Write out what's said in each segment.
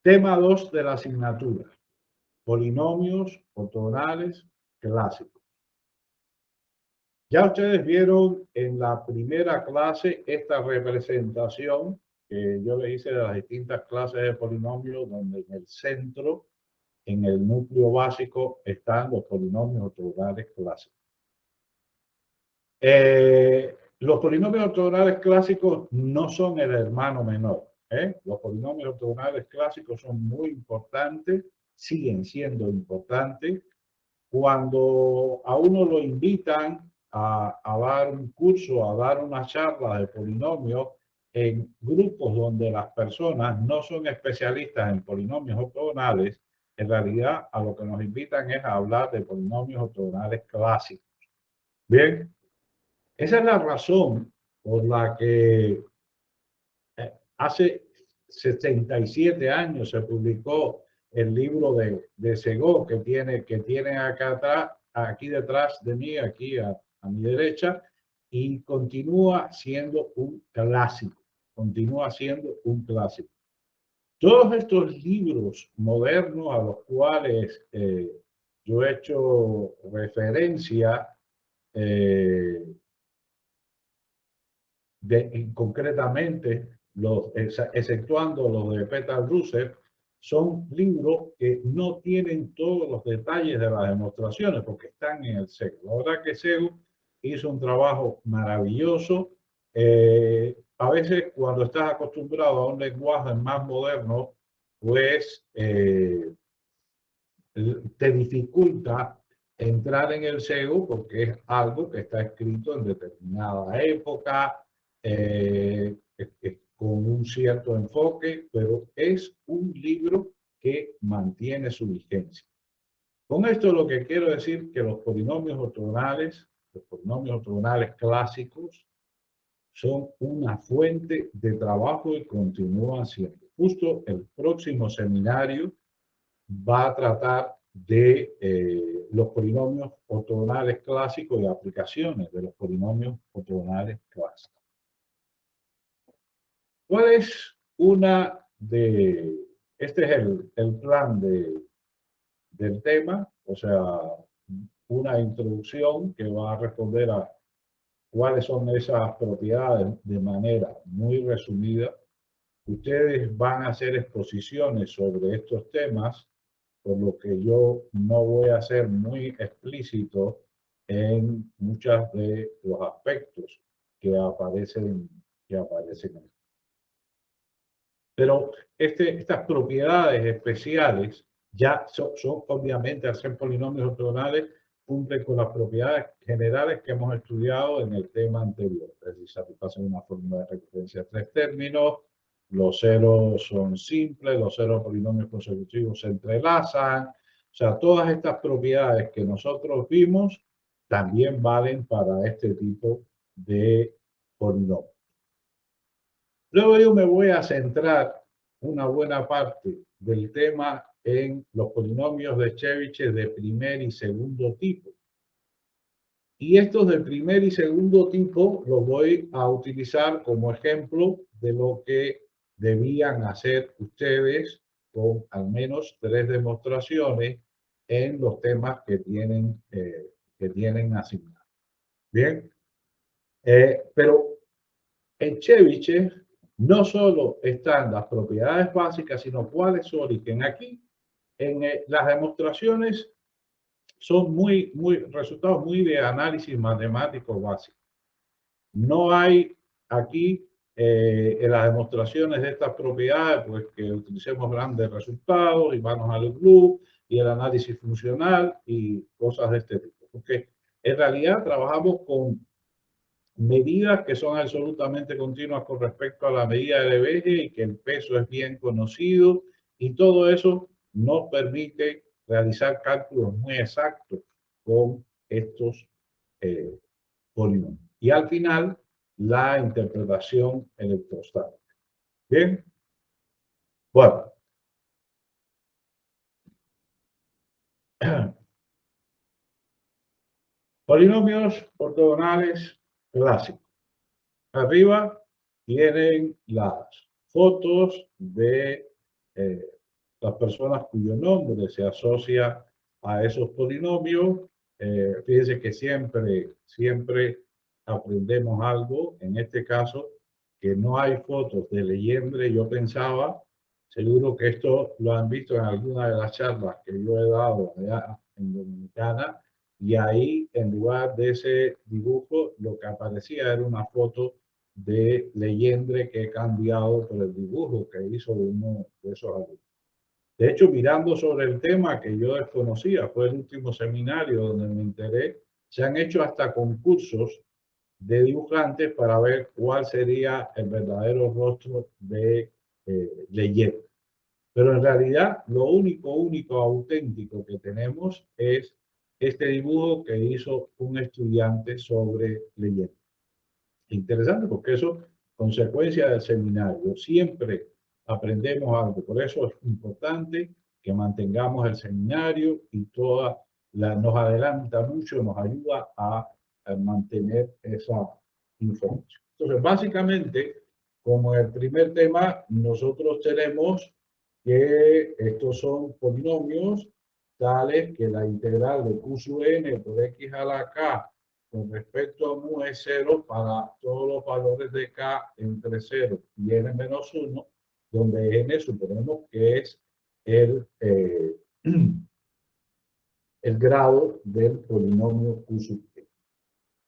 Tema 2 de la asignatura. Polinomios ortogonales clásicos. Ya ustedes vieron en la primera clase esta representación que yo les hice de las distintas clases de polinomios, donde en el centro, en el núcleo básico, están los polinomios ortogonales clásicos. Los polinomios ortogonales clásicos no son el hermano menor. Los polinomios ortogonales clásicos son muy importantes, siguen siendo importantes. Cuando a uno lo invitan a dar un curso, a dar una charla de polinomios en grupos donde las personas no son especialistas en polinomios ortogonales, en realidad a lo que nos invitan es a hablar de polinomios ortogonales clásicos. Bien, esa es la razón por la que hace 77 años se publicó el libro de Segó que tiene acá atrás, aquí detrás de mí, aquí a mi derecha, y continúa siendo un clásico, continúa siendo un clásico. Todos estos libros modernos a los cuales yo he hecho referencia, concretamente, exceptuando los de Peter Russell, son libros que no tienen todos los detalles de las demostraciones porque están en el SEGO. La verdad que SEGO hizo un trabajo maravilloso. A veces cuando estás acostumbrado a un lenguaje más moderno, pues te dificulta entrar en el SEGO porque es algo que está escrito en determinada época, con un cierto enfoque, pero es un libro que mantiene su vigencia. Con esto lo que quiero decir que los polinomios ortogonales clásicos, son una fuente de trabajo y continúan siendo. Justo el próximo seminario va a tratar de los polinomios ortogonales clásicos y aplicaciones de los polinomios ortogonales clásicos. ¿Cuál es una de... Este es el plan del tema, o sea, una introducción que va a responder a cuáles son esas propiedades de manera muy resumida. Ustedes van a hacer exposiciones sobre estos temas, por lo que yo no voy a ser muy explícito en muchos de los aspectos que aparecen aquí. Pero estas propiedades especiales ya son obviamente, al ser polinomios ortogonales, cumplen con las propiedades generales que hemos estudiado en el tema anterior. Es decir, satisfacen una fórmula de recurrencia de tres términos, los ceros son simples, los ceros polinomios consecutivos se entrelazan. O sea, todas estas propiedades que nosotros vimos también valen para este tipo de polinomios. Luego yo me voy a centrar una buena parte del tema en los polinomios de Chebyshev de primer y segundo tipo. Y estos de primer y segundo tipo los voy a utilizar como ejemplo de lo que debían hacer ustedes con al menos 3 demostraciones en los temas que tienen asignados. Bien, pero en Chebyshev no solo están las propiedades básicas, sino cuál es su origen. Aquí, en las demostraciones son resultados muy de análisis matemático básico. No hay aquí en las demostraciones de estas propiedades, pues que utilicemos grandes resultados y manos al loop y el análisis funcional y cosas de este tipo. Porque en realidad trabajamos con medidas que son absolutamente continuas con respecto a la medida del eje y que el peso es bien conocido y todo eso nos permite realizar cálculos muy exactos con estos polinomios. Y al final, la interpretación electrostática. Bien. Bueno. Polinomios ortogonales clásicos. Arriba tienen las fotos de las personas cuyo nombre se asocia a esos polinomios. Fíjense que siempre aprendemos algo. En este caso, que no hay fotos de Legendre. Yo pensaba, seguro que esto lo han visto en alguna de las charlas que yo he dado allá en Dominicana, y ahí en lugar de ese dibujo lo que aparecía era una foto de Legendre que he cambiado por el dibujo que hizo uno de esos alumnos. De hecho, mirando sobre el tema que yo desconocía, fue el último seminario donde me enteré, se han hecho hasta concursos de dibujantes para ver cuál sería el verdadero rostro de Legendre. Pero en realidad lo único auténtico que tenemos es este dibujo que hizo un estudiante sobre Legendre. Interesante porque eso, consecuencia del seminario, siempre aprendemos algo. Por eso es importante que mantengamos el seminario y nos adelanta mucho, nos ayuda a mantener esa información. Entonces, básicamente, como el primer tema, nosotros tenemos que estos son polinomios tales que la integral de q sub n por x a la k con respecto a mu es 0 para todos los valores de k entre 0 y n menos 1, donde n suponemos que es el grado del polinomio q sub n.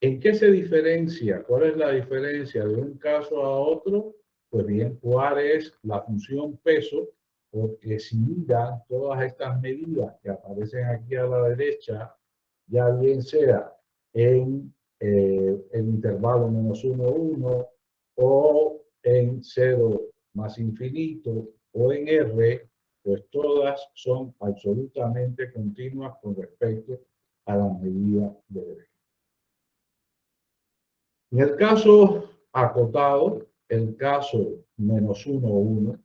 ¿En qué se diferencia? ¿Cuál es la diferencia de un caso a otro? Pues bien, ¿cuál es la función peso? Porque si miran todas estas medidas que aparecen aquí a la derecha, ya bien sea en el intervalo menos 1, 1, o en 0 más infinito, o en R, pues todas son absolutamente continuas con respecto a la medida de R. En el caso acotado, el caso menos 1, 1,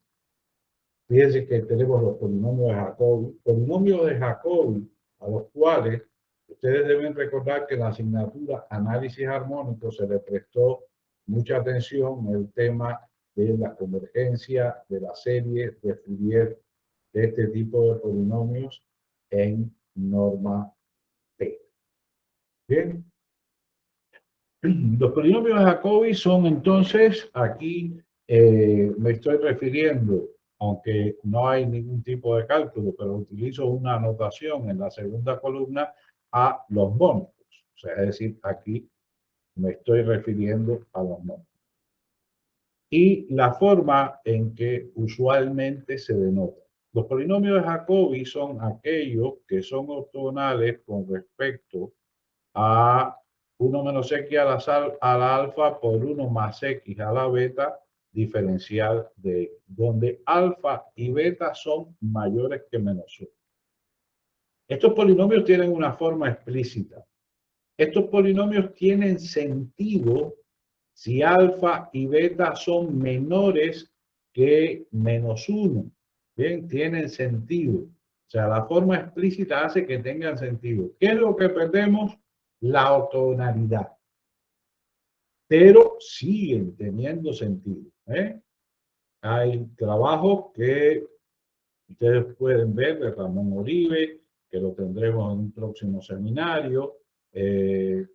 fíjense que tenemos los polinomios de Jacobi. Polinomios de Jacobi a los cuales ustedes deben recordar que en la asignatura Análisis Armónico se le prestó mucha atención el tema de la convergencia de la serie de Fourier de este tipo de polinomios en norma P. Bien. Los polinomios de Jacobi son entonces, aquí me estoy refiriendo, aunque no hay ningún tipo de cálculo, pero utilizo una anotación en la segunda columna a los mónicos. O sea, es decir, aquí me estoy refiriendo a los mónicos. Y la forma en que usualmente se denota. Los polinomios de Jacobi son aquellos que son ortogonales con respecto a 1 menos x a la alfa por 1 más x a la beta diferencial de x, donde alfa y beta son mayores que menos 1. Estos polinomios tienen una forma explícita. Estos polinomios tienen sentido si alfa y beta son menores que menos 1. Bien, tienen sentido. O sea, la forma explícita hace que tengan sentido. ¿Qué es lo que perdemos? La ortogonalidad. Pero siguen teniendo sentido. Hay trabajos que ustedes pueden ver de Ramón Oribe, que lo tendremos en un próximo seminario, de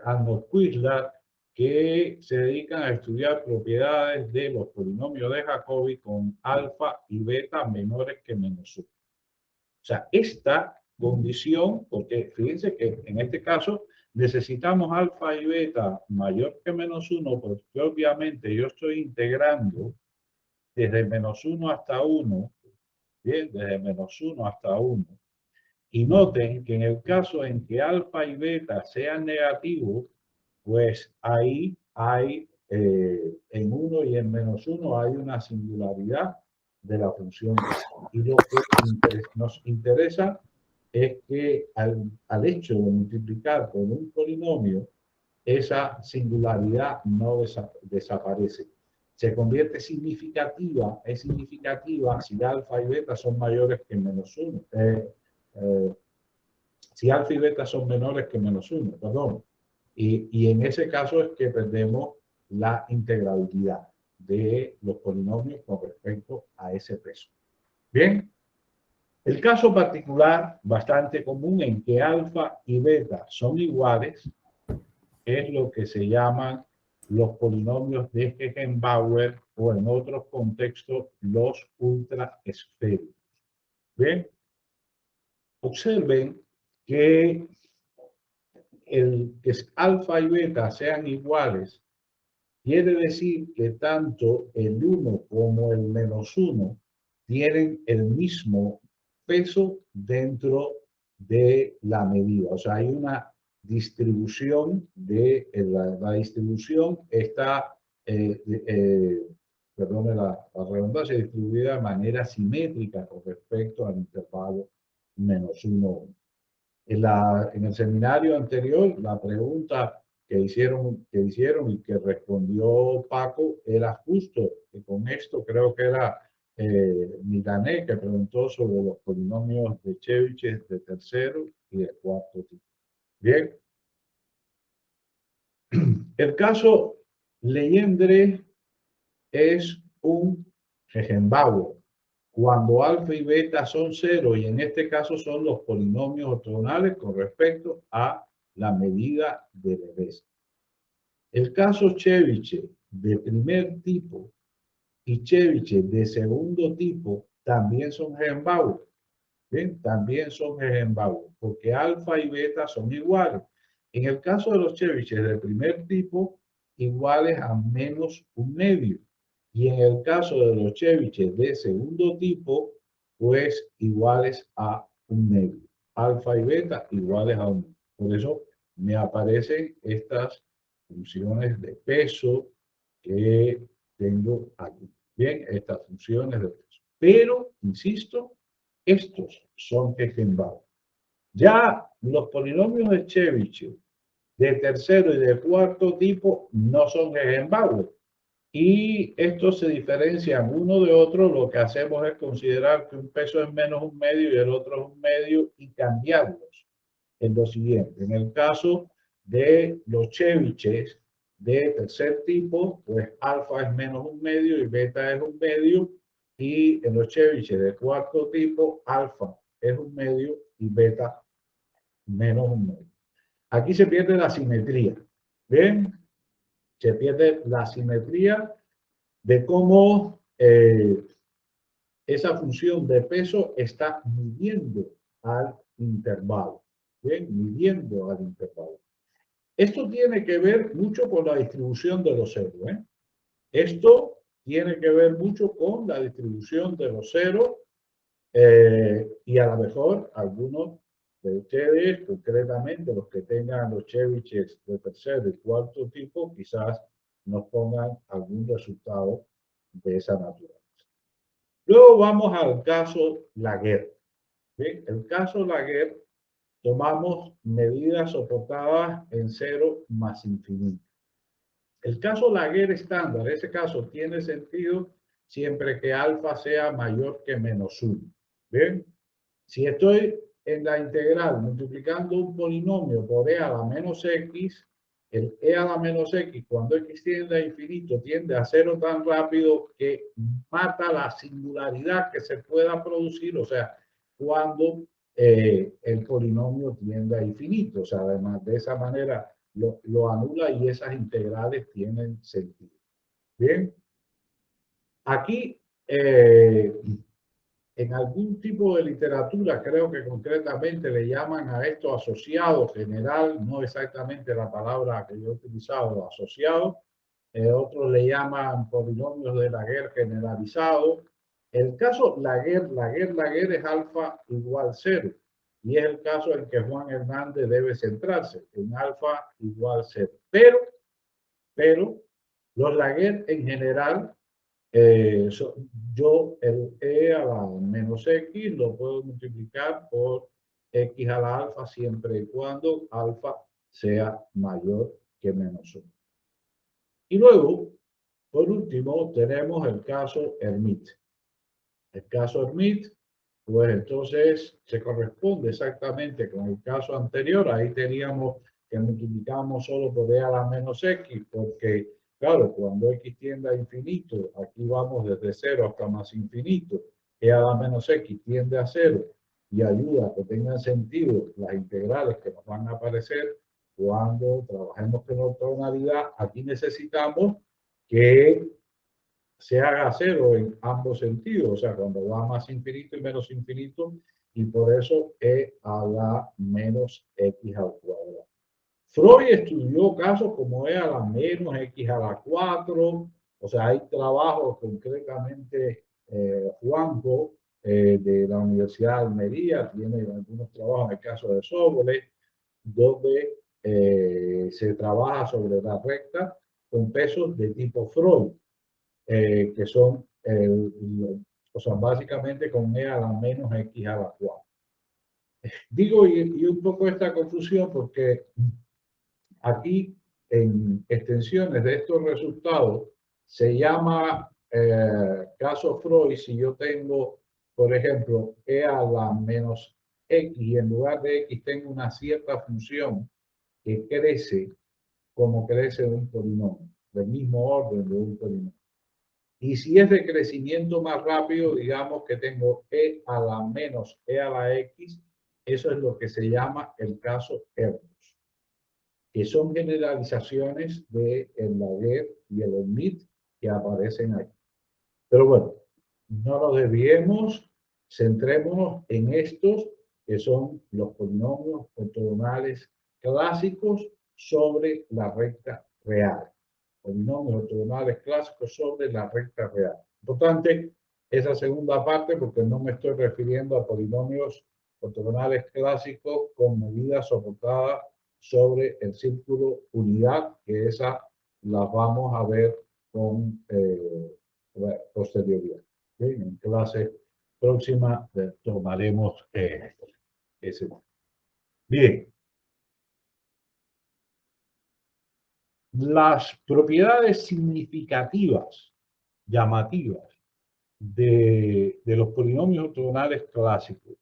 Arnold Quisler, que se dedican a estudiar propiedades de los polinomios de Jacobi con alfa y beta menores que menos 1. O sea, esta condición, porque fíjense que en este caso necesitamos alfa y beta mayor que menos 1, porque obviamente yo estoy integrando desde menos 1 hasta 1, bien, desde menos 1 hasta 1. Y noten que en el caso en que alfa y beta sean negativos, pues ahí hay, en 1 y en menos 1 hay una singularidad de la función. Y lo que nos interesa es que al hecho de multiplicar con un polinomio, esa singularidad no desaparece. Se convierte significativa, es significativa si alfa y beta son mayores que menos 1. Si alfa y beta son menores que menos 1, perdón. Y en ese caso es que perdemos la integrabilidad. de los polinomios con respecto a ese peso. Bien, el caso particular bastante común en que alfa y beta son iguales es lo que se llaman los polinomios de Gegenbauer o en otros contextos los ultraesféricos. Bien, observen que el que alfa y beta sean iguales quiere decir que tanto el 1 como el -1 tienen el mismo peso dentro de la medida. O sea, hay una distribución de la distribución está, perdone la redundancia, distribuida de manera simétrica con respecto al intervalo -1. En el seminario anterior, la pregunta que hicieron y que respondió Paco era justo, que con esto creo que era Milané, que preguntó sobre los polinomios de Chebyshev de tercero y de cuarto tipo. Bien. El caso Legendre es un Gegenbauer. Cuando alfa y beta son cero, y en este caso son los polinomios ortogonales con respecto a la medida de Lebesgue. El caso Chebyshev de primer tipo y Chebyshev de segundo tipo también son Gegenbauer. ¿Bien? También son Gegenbauer, porque alfa y beta son iguales. En el caso de los Chebyshev de primer tipo, iguales a -1/2. Y en el caso de los Chebyshev de segundo tipo, pues iguales a 1/2. Alfa y beta iguales a 1. Por eso me aparecen estas funciones de peso que tengo aquí. Bien, estas funciones de peso. Pero, insisto, estos son Gegenbauer. Ya los polinomios de Chebyshev de tercero y de cuarto tipo no son Gegenbauer. Y estos se diferencian uno de otro. Lo que hacemos es considerar que un peso es -1/2 y el otro es 1/2 y cambiarlos en lo siguiente. En el caso de los Chebyshev de tercer tipo, pues alfa es -1/2 y beta es 1/2. Y en los Chebyshev de cuarto tipo, alfa es 1/2 y beta -1/2. Aquí se pierde la simetría. ¿Ven? Se pierde la simetría de cómo esa función de peso está midiendo al intervalo. ¿Ven? Midiendo al intervalo. Esto tiene que ver mucho con la distribución de los ceros. Esto tiene que ver mucho con la distribución de los ceros y a lo mejor algunos de ustedes, concretamente los que tengan los Chebyshev de tercer y cuarto tipo, quizás nos pongan algún resultado de esa naturaleza. Luego vamos al caso Laguerre. ¿Sí? El caso Laguerre, tomamos medidas soportadas en 0 más infinito. El caso Laguerre estándar, ese caso tiene sentido siempre que alfa sea mayor que -1. ¿Bien? Si estoy en la integral multiplicando un polinomio por e a la -x, el e a la -x cuando x tiende a infinito tiende a cero tan rápido que mata la singularidad que se pueda producir, o sea, cuando el polinomio tiende a infinito. O sea, además de esa manera lo anula y esas integrales tienen sentido. Bien, aquí en algún tipo de literatura, creo que concretamente le llaman a esto asociado general, no exactamente la palabra que yo he utilizado, asociado. Otros le llaman polinomios de Laguerre generalizado. El caso Laguerre es alfa igual 0. Y es el caso en que Juan Hernández debe centrarse, en alfa igual 0. Pero los Laguerre en general, yo el e a la -x lo puedo multiplicar por x a la alfa siempre y cuando alfa sea mayor que -1. Y luego, por último, tenemos el caso Hermite. El caso Hermite, pues entonces se corresponde exactamente con el caso anterior. Ahí teníamos que multiplicamos solo por e a la -x porque Claro, cuando x tiende a infinito, aquí vamos desde 0 hasta más infinito, e a la menos x tiende a 0 y ayuda a que tengan sentido las integrales que nos van a aparecer cuando trabajemos con ortogonalidad. Aquí necesitamos que se haga 0 en ambos sentidos, o sea, cuando va más infinito y menos infinito, y por eso e a la menos x al cuadrado. Freud estudió casos como e a la menos x a la 4, o sea, hay trabajos concretamente, Juanjo, de la Universidad de Almería, tiene algunos trabajos en el caso de Sóboles, donde se trabaja sobre la recta con pesos de tipo Freud, que son, o sea, básicamente con e a la menos x a la 4. Digo, y un poco esta confusión porque aquí en extensiones de estos resultados se llama caso Freud si yo tengo, por ejemplo, e a la menos x y en lugar de x tengo una cierta función que crece como crece un polinomio, del mismo orden de un polinomio. Y si es de crecimiento más rápido, digamos que tengo e a la menos e a la x, eso es lo que se llama el caso Erdős, que son generalizaciones de el Laguerre y el Schmidt que aparecen ahí. Pero bueno, no nos desviemos, centrémonos en estos que son los polinomios ortogonales clásicos sobre la recta real. Polinomios ortogonales clásicos sobre la recta real. Importante esa segunda parte porque no me estoy refiriendo a polinomios ortogonales clásicos con medidas soportadas sobre el círculo unidad, que esa las vamos a ver con posterioridad. ¿Sí? En clase próxima tomaremos ese. Bien. Las propiedades significativas, llamativas, de los polinomios ortogonales clásicos,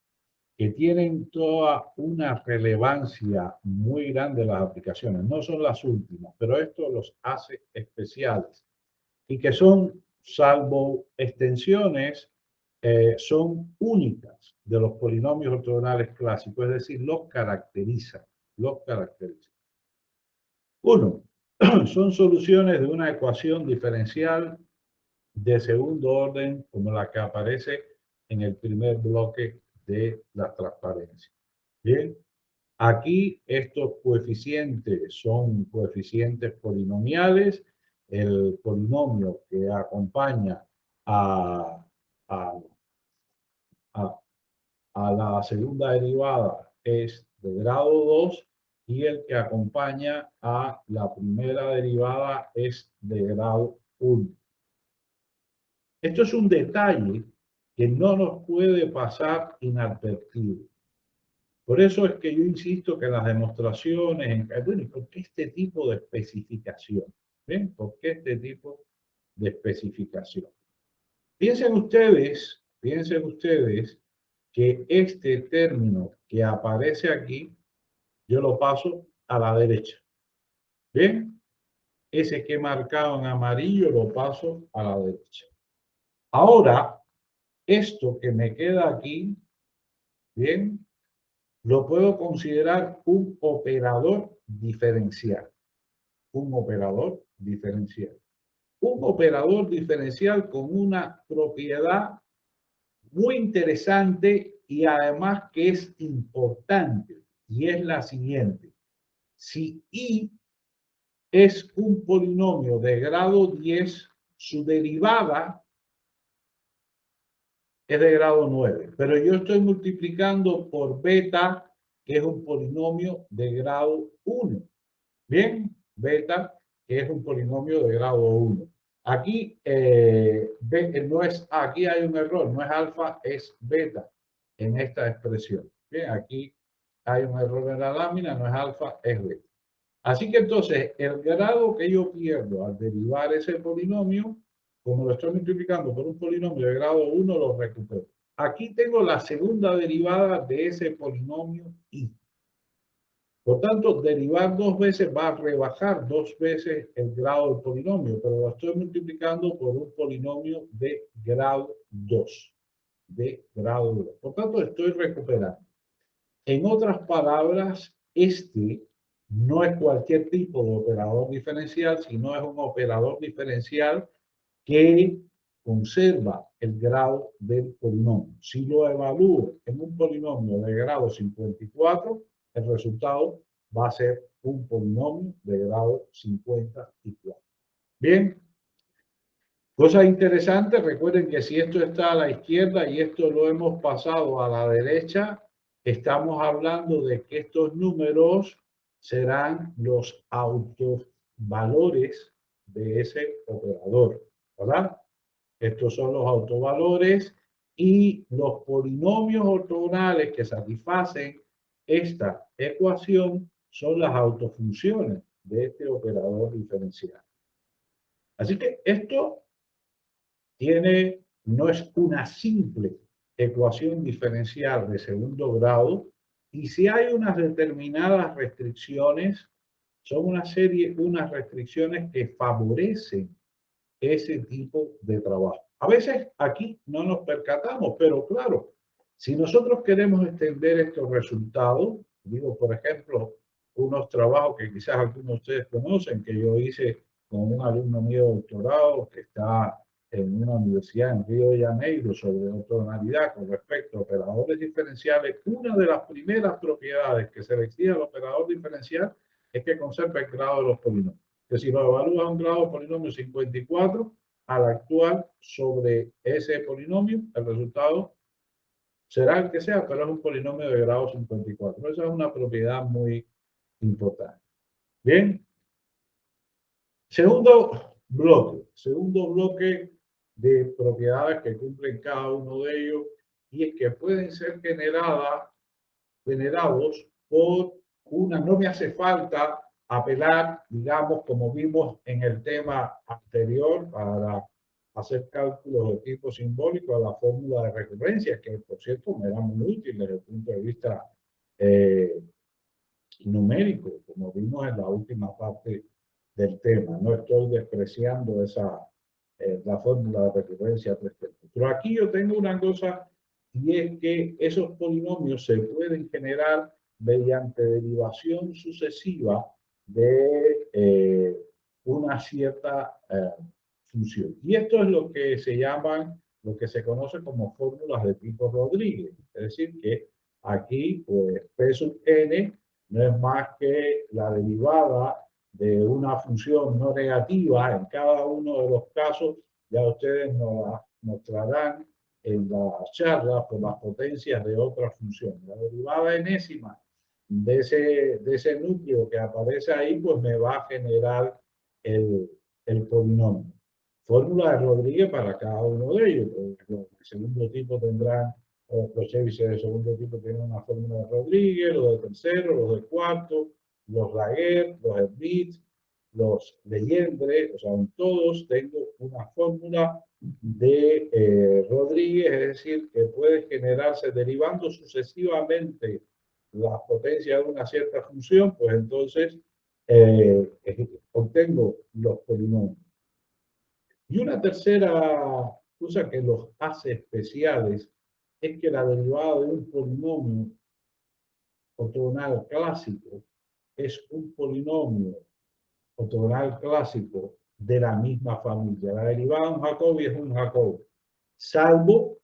que tienen toda una relevancia muy grande en las aplicaciones, no son las últimas, pero esto los hace especiales, y que son, salvo extensiones, son únicas de los polinomios ortogonales clásicos, es decir, los caracterizan, los caracterizan. Uno, son soluciones de una ecuación diferencial de segundo orden, como la que aparece en el primer bloque de la transparencia. Bien, aquí estos coeficientes son coeficientes polinomiales. El polinomio que acompaña a, a, a la segunda derivada es de grado 2 y el que acompaña a la primera derivada es de grado 1. Esto es un detalle que no nos puede pasar inadvertido. Por eso es que yo insisto que en las demostraciones, bueno, ¿por qué este tipo de especificación? ¿Ven? ¿Por qué este tipo de especificación? Piensen ustedes que este término que aparece aquí, yo lo paso a la derecha. ¿Bien? Ese que he marcado en amarillo lo paso a la derecha. Ahora, esto que me queda aquí, ¿bien? Lo puedo considerar un operador diferencial. Un operador diferencial. Un operador diferencial con una propiedad muy interesante y además que es importante, y es la siguiente. Si I es un polinomio de grado 10, su derivada es de grado 9, pero yo estoy multiplicando por beta, que es un polinomio de grado 1. Bien, beta, que es un polinomio de grado 1. Aquí no es, aquí hay un error, no es alfa, es beta en esta expresión. Bien, aquí hay un error en la lámina, no es alfa, es beta. Así que entonces el grado que yo pierdo al derivar ese polinomio, como lo estoy multiplicando por un polinomio de grado 1, lo recupero. Aquí tengo la segunda derivada de ese polinomio i. Por tanto, derivar dos veces va a rebajar dos veces el grado del polinomio, pero lo estoy multiplicando por un polinomio de grado 2. De grado 2. Por tanto, estoy recuperando. En otras palabras, este no es cualquier tipo de operador diferencial, sino es un operador diferencial que conserva el grado del polinomio. Si lo evalúo en un polinomio de grado 54, el resultado va a ser un polinomio de grado 54. Bien, cosa interesante, recuerden que si esto está a la izquierda y esto lo hemos pasado a la derecha, estamos hablando de que estos números serán los autovalores de ese operador, ¿verdad? Estos son los autovalores y los polinomios ortogonales que satisfacen esta ecuación son las autofunciones de este operador diferencial. Así que esto no es una simple ecuación diferencial de segundo grado, y si hay unas determinadas restricciones, son unas restricciones que favorecen ese tipo de trabajo. A veces aquí no nos percatamos, pero claro, si nosotros queremos extender estos resultados, digo, por ejemplo, unos trabajos que quizás algunos de ustedes conocen, que yo hice con un alumno mío de doctorado que está en una universidad en Río de Janeiro sobre ortogonalidad con respecto a operadores diferenciales, una de las primeras propiedades que se le exige al operador diferencial es que conserve el grado de los polinomios. Que si lo evalúa a un grado de polinomio 54, al actual sobre ese polinomio, el resultado será el que sea, pero es un polinomio de grado 54. Esa es una propiedad muy importante. Bien. Segundo bloque de propiedades que cumplen cada uno de ellos, y es que pueden ser generados por no me hace falta apelar, digamos, como vimos en el tema anterior, para hacer cálculos de tipo simbólico a la fórmula de recurrencia, que por cierto me era muy útil desde el punto de vista eh, numérico, como vimos en la última parte del tema. No estoy despreciando la fórmula de recurrencia perfecta. Pero aquí yo tengo una cosa, y es que esos polinomios se pueden generar mediante derivación sucesiva de una cierta función. Y esto es lo que lo que se conoce como fórmulas de tipo Rodríguez. Es decir, que aquí, pues, P sub n no es más que la derivada de una función no negativa. En cada uno de los casos ya ustedes nos mostrarán en la charla por las potencias de otra función. La derivada enésima de ese núcleo que aparece ahí, pues me va a generar el polinomio. Fórmula de Rodríguez para cada uno de ellos. El segundo tipo tendrán, los Chebyshev de segundo tipo tienen una fórmula de Rodríguez, los de tercero, los de cuarto, los Laguerre, los Hermite, los Legendre, o sea, en todos tengo una fórmula de Rodríguez, es decir, que puede generarse derivando sucesivamente las potencias de una cierta función, pues entonces obtengo los polinomios. Y una tercera cosa que los hace especiales es que la derivada de un polinomio ortogonal clásico es un polinomio ortogonal clásico de la misma familia. La derivada de un Jacobi es un Jacobi, salvo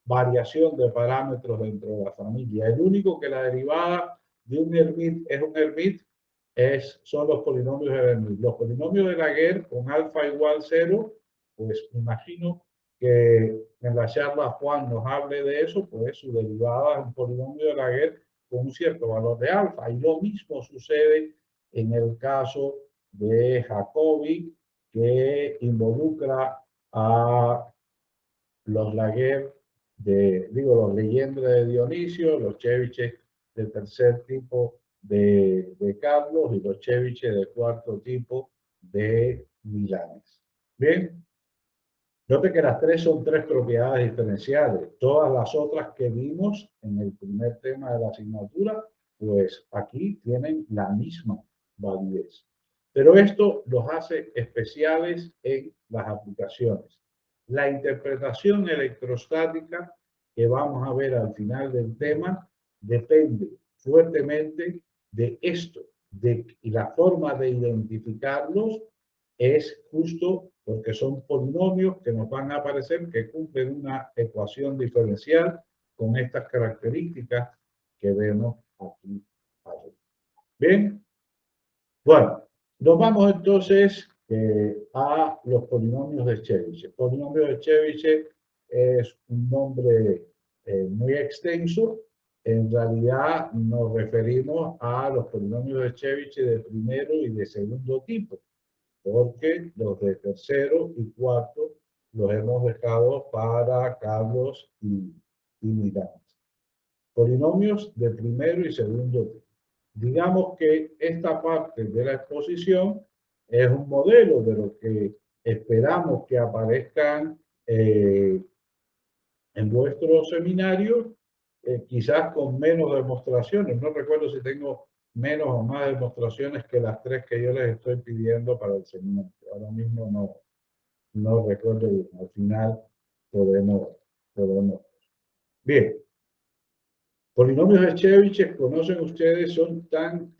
variación de parámetros dentro de la familia. El único que la derivada de un Hermite es un Hermite son los polinomios de Hermite. Los polinomios de Laguerre con alfa igual 0, pues imagino que en la charla Juan nos hable de eso, pues su derivada es un polinomio de Laguerre con un cierto valor de alfa. Y lo mismo sucede en el caso de Jacobi, que involucra a los Laguerre los Legendre de Dionisio, los Chebyshev de tercer tipo de Carlos y los Chebyshev de cuarto tipo de Milanes. Bien, note que las tres son tres propiedades diferenciales. Todas las otras que vimos en el primer tema de la asignatura pues aquí tienen la misma validez. Pero esto los hace especiales en las aplicaciones. La interpretación electrostática que vamos a ver al final del tema depende fuertemente de esto, y la forma de identificarlos es justo porque son polinomios que nos van a aparecer que cumplen una ecuación diferencial con estas características que vemos aquí arriba. Bien, bueno, nos vamos entonces a los polinomios de Chebyshev. Polinomio de Chebyshev es un nombre muy extenso. En realidad nos referimos a los polinomios de Chebyshev de primero y de segundo tipo, porque los de tercero y cuarto los hemos dejado para Carlos y Miranda. Polinomios de primero y segundo tipo. Digamos que esta parte de la exposición es un modelo de lo que esperamos que aparezcan en vuestro seminario, quizás con menos demostraciones. No recuerdo si tengo menos o más demostraciones que las 3 que yo les estoy pidiendo para el seminario. Ahora mismo no recuerdo bien. Al final podemos. Bien. Polinomios de Chebyshev, conocen ustedes, son tan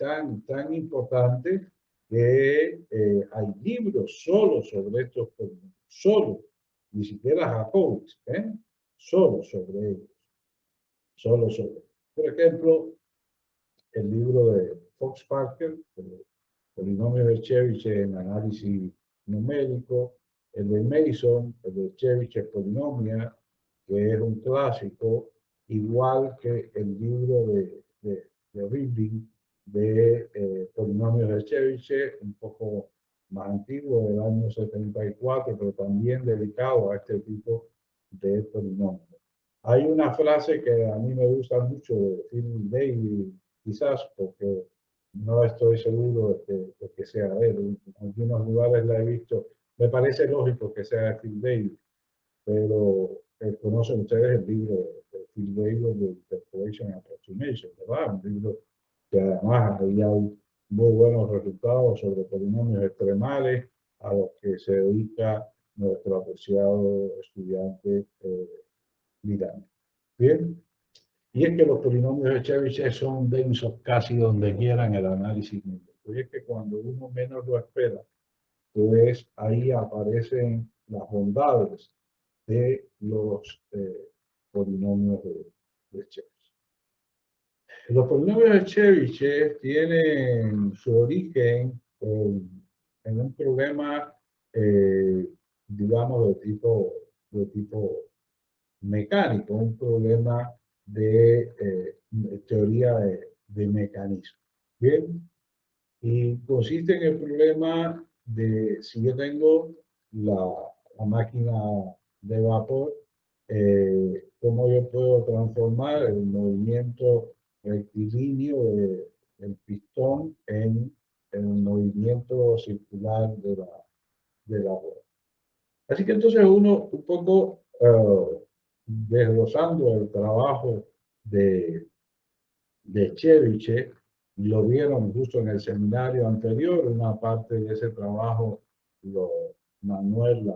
importantes que hay libros solo sobre estos polinomios, solo, ni siquiera Jacobowitz, solo sobre ellos, solo sobre. Por ejemplo, el libro de Fox Parker, Polinomios de Chebyshev en análisis numérico, el de Mason, el de Chebyshev Polinomia, que es un clásico, igual que el libro de Rivlin de Polinomios de Chebyshev, un poco más antiguo, del año 74, pero también dedicado a este tipo de polinomios. Hay una frase que a mí me gusta mucho de Phil Davis, quizás porque no estoy seguro de que sea él. En algunos lugares la he visto. Me parece lógico que sea Phil Davis, pero conocen ustedes el libro de Phil Davis de Interpolation and Approximation, ¿verdad? Un libro que además ahí hay muy buenos resultados sobre polinomios extremales a los que se dedica nuestro apreciado estudiante Miranda. Bien. Y es que los polinomios de Chebyshev son densos casi donde quieran el análisis numérico. Y es que cuando uno menos lo espera, pues ahí aparecen las bondades de los polinomios de Chebyshev. Los polinomios de Chebyshev tienen su origen en un problema, digamos, de tipo mecánico, un problema de teoría de mecanismo. Bien, y consiste en el problema de si yo tengo la máquina de vapor, cómo yo puedo transformar el movimiento rectilíneo del pistón en el movimiento circular de la rueda. Así que entonces uno un poco desglosando el trabajo de Chebyshev, lo vieron justo en el seminario anterior, una parte de ese trabajo Manuel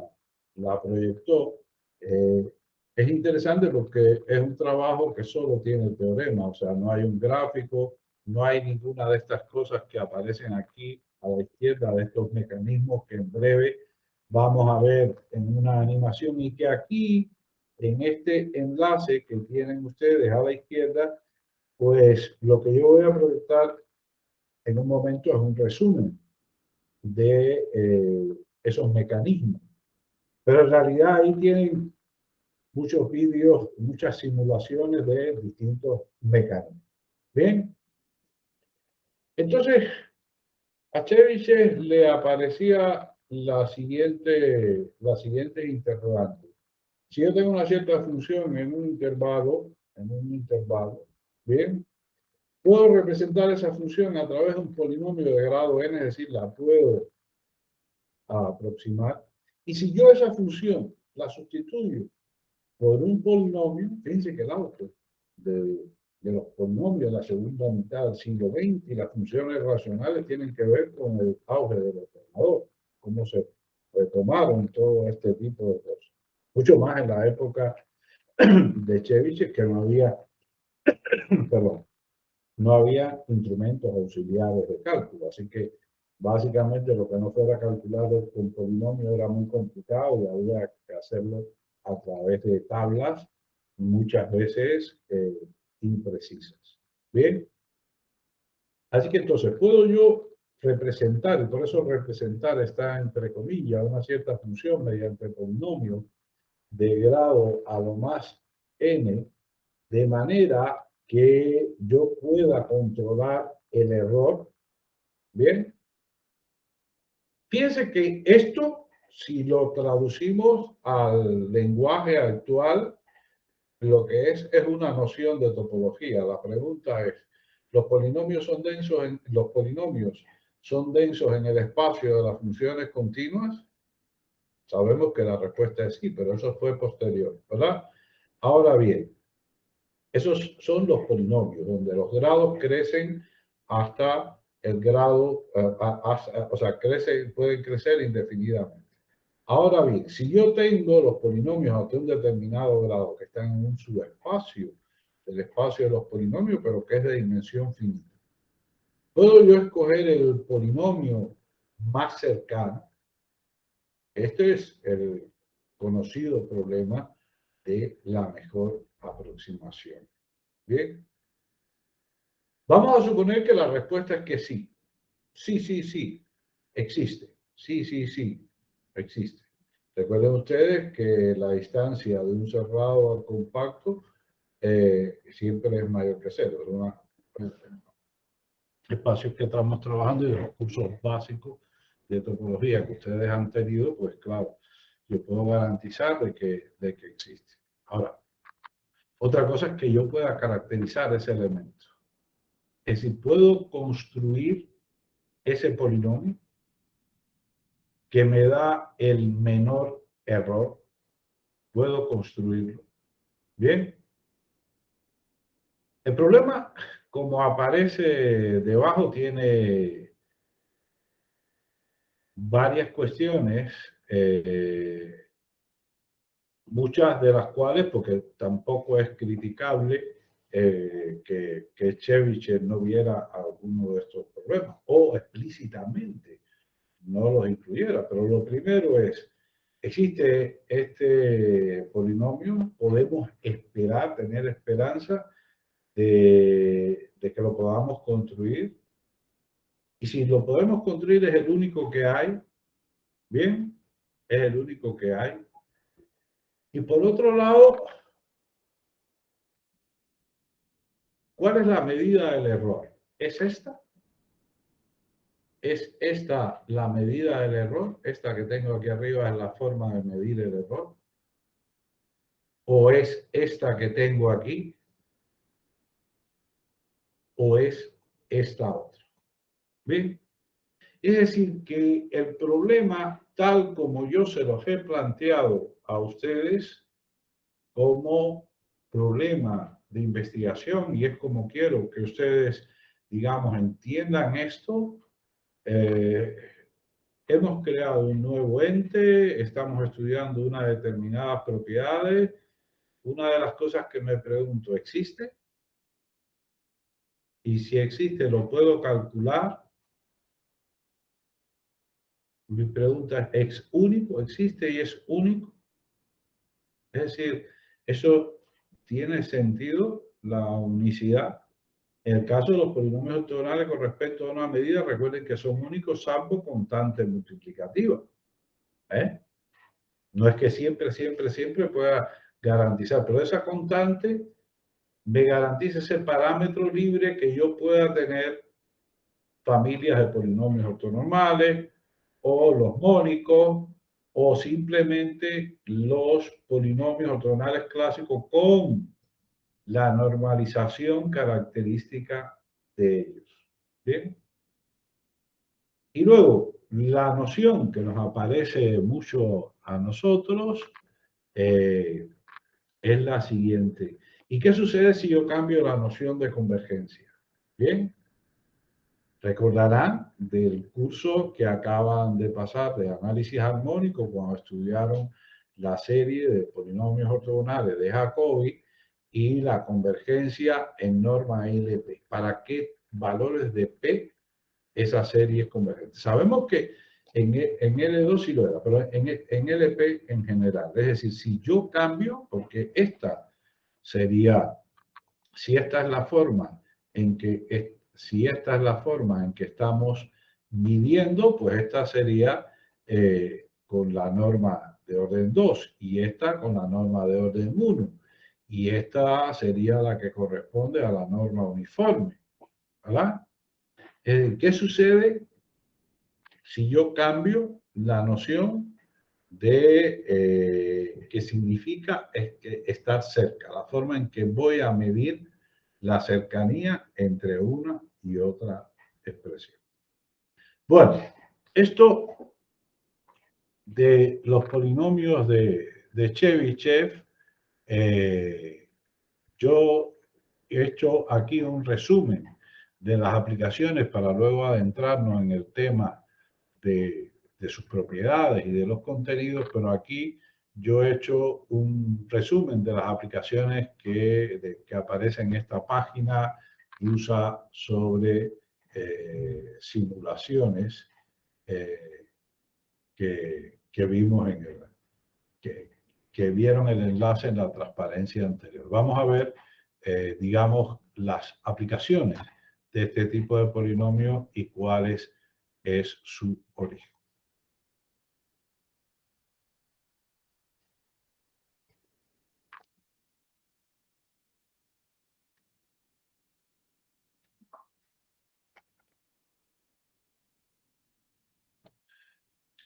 la proyectó. Es interesante porque es un trabajo que solo tiene el teorema, o sea, no hay un gráfico, no hay ninguna de estas cosas que aparecen aquí a la izquierda, de estos mecanismos que en breve vamos a ver en una animación y que aquí, en este enlace que tienen ustedes a la izquierda, pues lo que yo voy a proyectar en un momento es un resumen de esos mecanismos. Pero en realidad ahí tienen muchos vídeos, muchas simulaciones de distintos mecanismos. Bien. Entonces, a Chebyshev le aparecía la siguiente interrogante. Si yo tengo una cierta función en un intervalo, bien, puedo representar esa función a través de un polinomio de grado n, es decir, la puedo aproximar. Y si yo esa función la sustituyo por un polinomio, fíjense que el auto de los polinomios de la segunda mitad del siglo XX y las funciones racionales tienen que ver con el auge del ordenador, cómo se retomaron todo este tipo de cosas. Mucho más en la época de Chebyshev, que no había, perdón, no había instrumentos auxiliares de cálculo, así que básicamente lo que no fuera calculado con polinomio era muy complicado y había que hacerlo a través de tablas, muchas veces imprecisas. Bien, así que entonces puedo yo representar, y por eso representar está entre comillas, una cierta función mediante polinomio de grado a lo más n, de manera que yo pueda controlar el error. Bien, fíjense que esto, si lo traducimos al lenguaje actual, lo que es una noción de topología. La pregunta es, ¿los polinomios son densos en el espacio de las funciones continuas? Sabemos que la respuesta es sí, pero eso fue posterior, ¿verdad? Ahora bien, esos son los polinomios, donde los grados crecen hasta el grado, o sea, pueden crecer indefinidamente. Ahora bien, si yo tengo los polinomios hasta un determinado grado que están en un subespacio del espacio de los polinomios, pero que es de dimensión finita, puedo yo escoger el polinomio más cercano. Este es el conocido problema de la mejor aproximación. Bien, vamos a suponer que la respuesta es que sí. Sí, sí, sí, existe. Sí, sí, sí, existe. Recuerden ustedes que la distancia de un cerrado al compacto siempre es mayor que cero. Es una espacios que estamos trabajando y de los cursos básicos de topología que ustedes han tenido, pues claro, yo puedo garantizar de que existe. Ahora, otra cosa es que yo pueda caracterizar ese elemento. Es decir, puedo construir ese polinomio que me da el menor error, puedo construirlo. Bien. El problema, como aparece debajo, tiene varias cuestiones, muchas de las cuales, porque tampoco es criticable que Chebyshev no viera alguno de estos problemas o explícitamente no los incluyera. Pero lo primero es, existe este polinomio, podemos esperar, tener esperanza de que lo podamos construir. Y si lo podemos construir es el único que hay, bien, es el único que hay. Y por otro lado, ¿cuál es la medida del error? ¿Es esta? ¿Es esta la medida del error? Esta que tengo aquí arriba es la forma de medir el error. ¿O es esta que tengo aquí? ¿O es esta otra? ¿Bien? Es decir, que el problema, tal como yo se los he planteado a ustedes, como problema de investigación, y es como quiero que ustedes, digamos, entiendan esto, hemos creado un nuevo ente, estamos estudiando unas determinadas propiedades. Una de las cosas que me pregunto, ¿existe? Y si existe, ¿lo puedo calcular? Mi pregunta es único? ¿Existe y es único? Es decir, ¿eso tiene sentido, la unicidad? En el caso de los polinomios ortogonales con respecto a una medida, recuerden que son únicos salvo constante multiplicativa. No es que siempre, siempre, siempre pueda garantizar, pero esa constante me garantiza ese parámetro libre que yo pueda tener familias de polinomios ortonormales o los mónicos o simplemente los polinomios ortogonales clásicos con la normalización característica de ellos. ¿Bien? Y luego, la noción que nos aparece mucho a nosotros es la siguiente. ¿Y qué sucede si yo cambio la noción de convergencia? Bien, recordarán del curso que acaban de pasar de análisis armónico cuando estudiaron la serie de polinomios ortogonales de Jacobi y la convergencia en norma LP. ¿Para qué valores de P esa serie es convergente? Sabemos que en L2 sí lo era, pero en LP en general. Es decir, si yo cambio, porque esta sería, si esta es la forma en que, si esta es la forma en que estamos midiendo, pues esta sería con la norma de orden 2 y esta con la norma de orden 1. Y esta sería la que corresponde a la norma uniforme, ¿verdad? ¿Qué sucede si yo cambio la noción de que significa estar cerca, la forma en que voy a medir la cercanía entre una y otra expresión? Bueno, esto de los polinomios de Chebyshev, yo he hecho aquí un resumen de las aplicaciones para luego adentrarnos en el tema de sus propiedades y de los contenidos, pero aquí yo he hecho un resumen de las aplicaciones que aparecen en esta página, usa sobre simulaciones eh, que vimos que, que vieron el enlace en la transparencia anterior. Vamos a ver, digamos, las aplicaciones de este tipo de polinomio y cuál es su origen.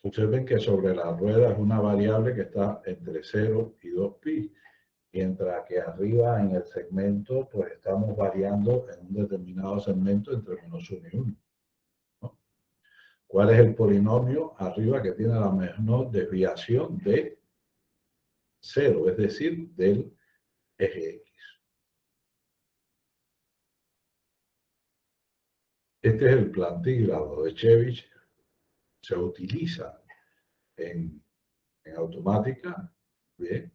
Observen que sobre la rueda es una variable que está entre 0 y 2pi, mientras que arriba en el segmento pues estamos variando en un determinado segmento entre -1 y 1. ¿No? ¿Cuál es el polinomio arriba que tiene la menor desviación de 0, es decir, del eje X? Este es el plantígrado de Chebyshev. Se utiliza en automática. Bien.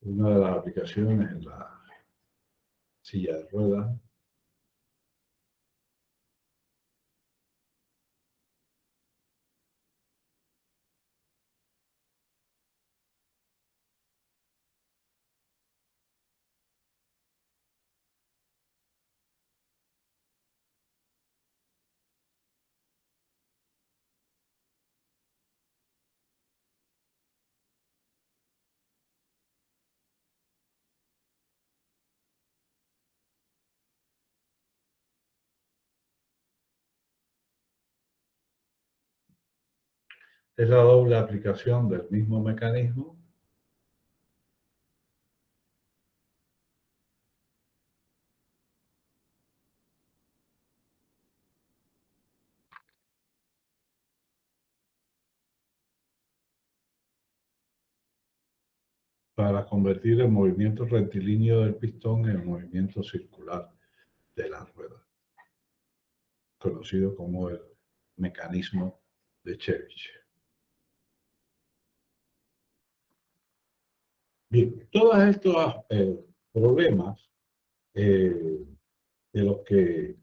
Una de las aplicaciones en la silla de ruedas. Es la doble aplicación del mismo mecanismo para convertir el movimiento rectilíneo del pistón en el movimiento circular de la rueda, conocido como el mecanismo de Chebyshev. Bien, todos estos problemas de los que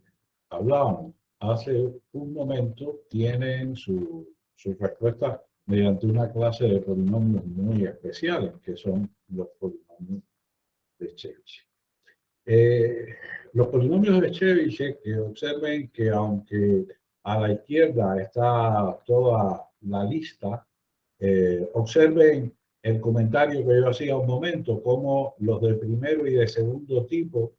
hablábamos hace un momento tienen su respuesta mediante una clase de polinomios muy especiales, que son los polinomios de Chebyshev. Los polinomios de Chebyshev, que observen que aunque a la izquierda está toda la lista, observen el comentario que yo hacía un momento, como los de primero y de segundo tipo,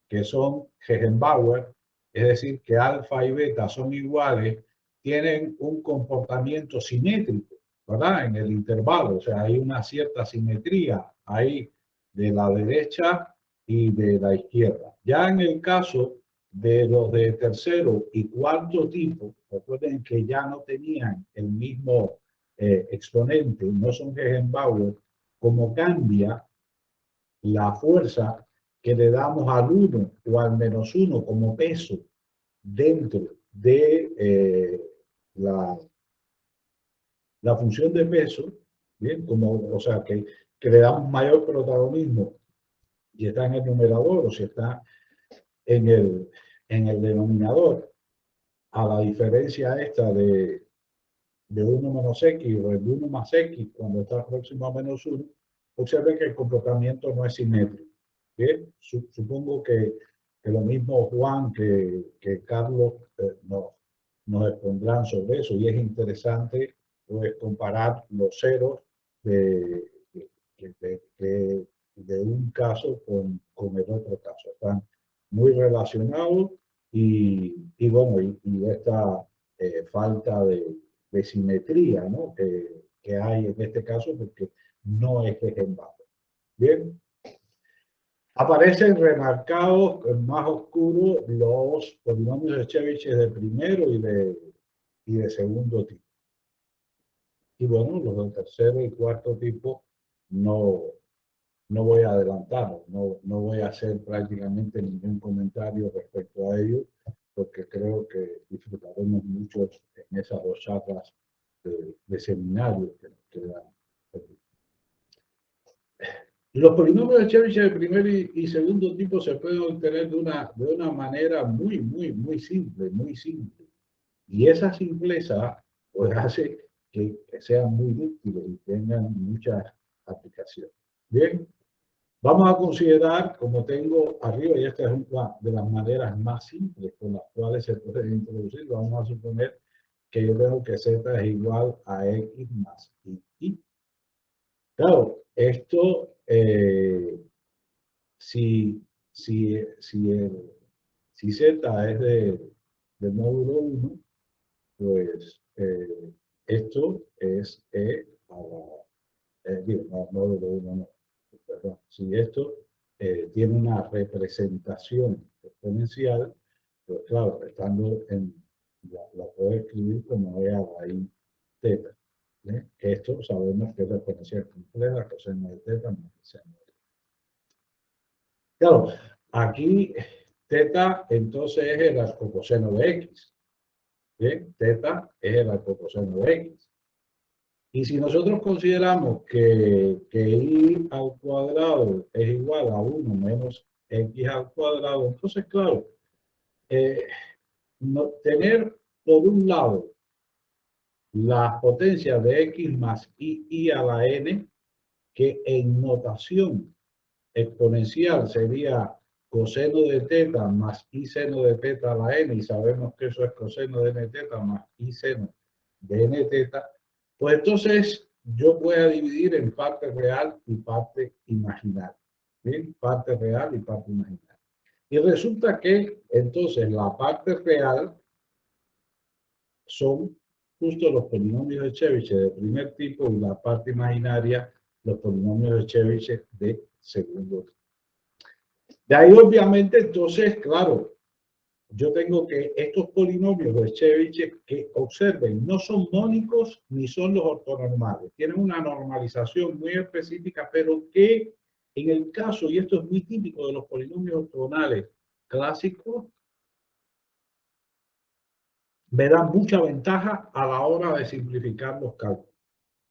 que son Gegenbauer, es decir, que alfa y beta son iguales, tienen un comportamiento simétrico, ¿verdad? En el intervalo, o sea, hay una cierta simetría ahí de la derecha y de la izquierda. Ya en el caso de los de tercero y cuarto tipo, recuerden que ya no tenían el mismo exponente, no son Gegenbauer, como cambia la fuerza que le damos al 1 o al -1 como peso dentro de la función de peso, bien, como, o sea, que le damos mayor protagonismo y está en el numerador o si está en el denominador, a la diferencia esta de 1 menos X o el 1 más X cuando está próximo a -1, observen que el comportamiento no es simétrico. ¿Bien? Supongo que lo mismo Juan que Carlos nos expondrán sobre eso y es interesante pues, comparar los ceros de, de un caso con el otro caso. Están muy relacionados y bueno, y esta falta de simetría, ¿no? que hay en este caso porque no es Gegenbaum. Bien, aparecen remarcados en más oscuro los polinomios de Chebyshev de primero y de segundo tipo. Y bueno, los del tercero y cuarto tipo no, no voy a adelantar, no voy a hacer prácticamente ningún comentario respecto a ello, porque creo que disfrutaremos mucho en esas dos charlas de seminario que nos quedan. Los polinomios de Chebyshev de primer y segundo tipo se pueden obtener de una manera muy simple, muy simple. Y esa simpleza pues, hace que sean muy útiles y tengan muchas aplicaciones. Bien, vamos a considerar, como tengo arriba, y esta es una de las maneras más simples con las cuales se puede introducir, vamos a suponer que yo tengo que z es igual a x más y. Claro, esto, si, si, si, si z es del módulo 1, pues esto es a la, no, módulo 1 no, perdón, si esto tiene una representación exponencial, pues claro, estando en, la puedo escribir como e a la i teta. Esto sabemos que es la exponencial compleja, coseno de teta más coseno de teta. Claro, aquí teta entonces es el arcocoseno de x. Bien, teta es el arcocoseno de x. Y si nosotros consideramos que i al cuadrado es igual a 1 menos x al cuadrado, entonces, claro, tener por un lado la potencia de x más i a la n, que en notación exponencial sería coseno de teta más i seno de teta a la n, y sabemos que eso es coseno de n teta más i seno de n teta, pues entonces yo voy a dividir en parte real y parte imaginaria. ¿Bien? Parte real y parte imaginaria. Y resulta que entonces la parte real son justo los polinomios de Chebyshev de primer tipo y la parte imaginaria los polinomios de Chebyshev de segundo tipo. De ahí obviamente entonces, claro, yo tengo que estos polinomios de Chebyshev que observen no son mónicos ni son los ortonormales, tienen una normalización muy específica, pero que en el caso, y esto es muy típico de los polinomios ortogonales clásicos, me da mucha ventaja a la hora de simplificar los cálculos.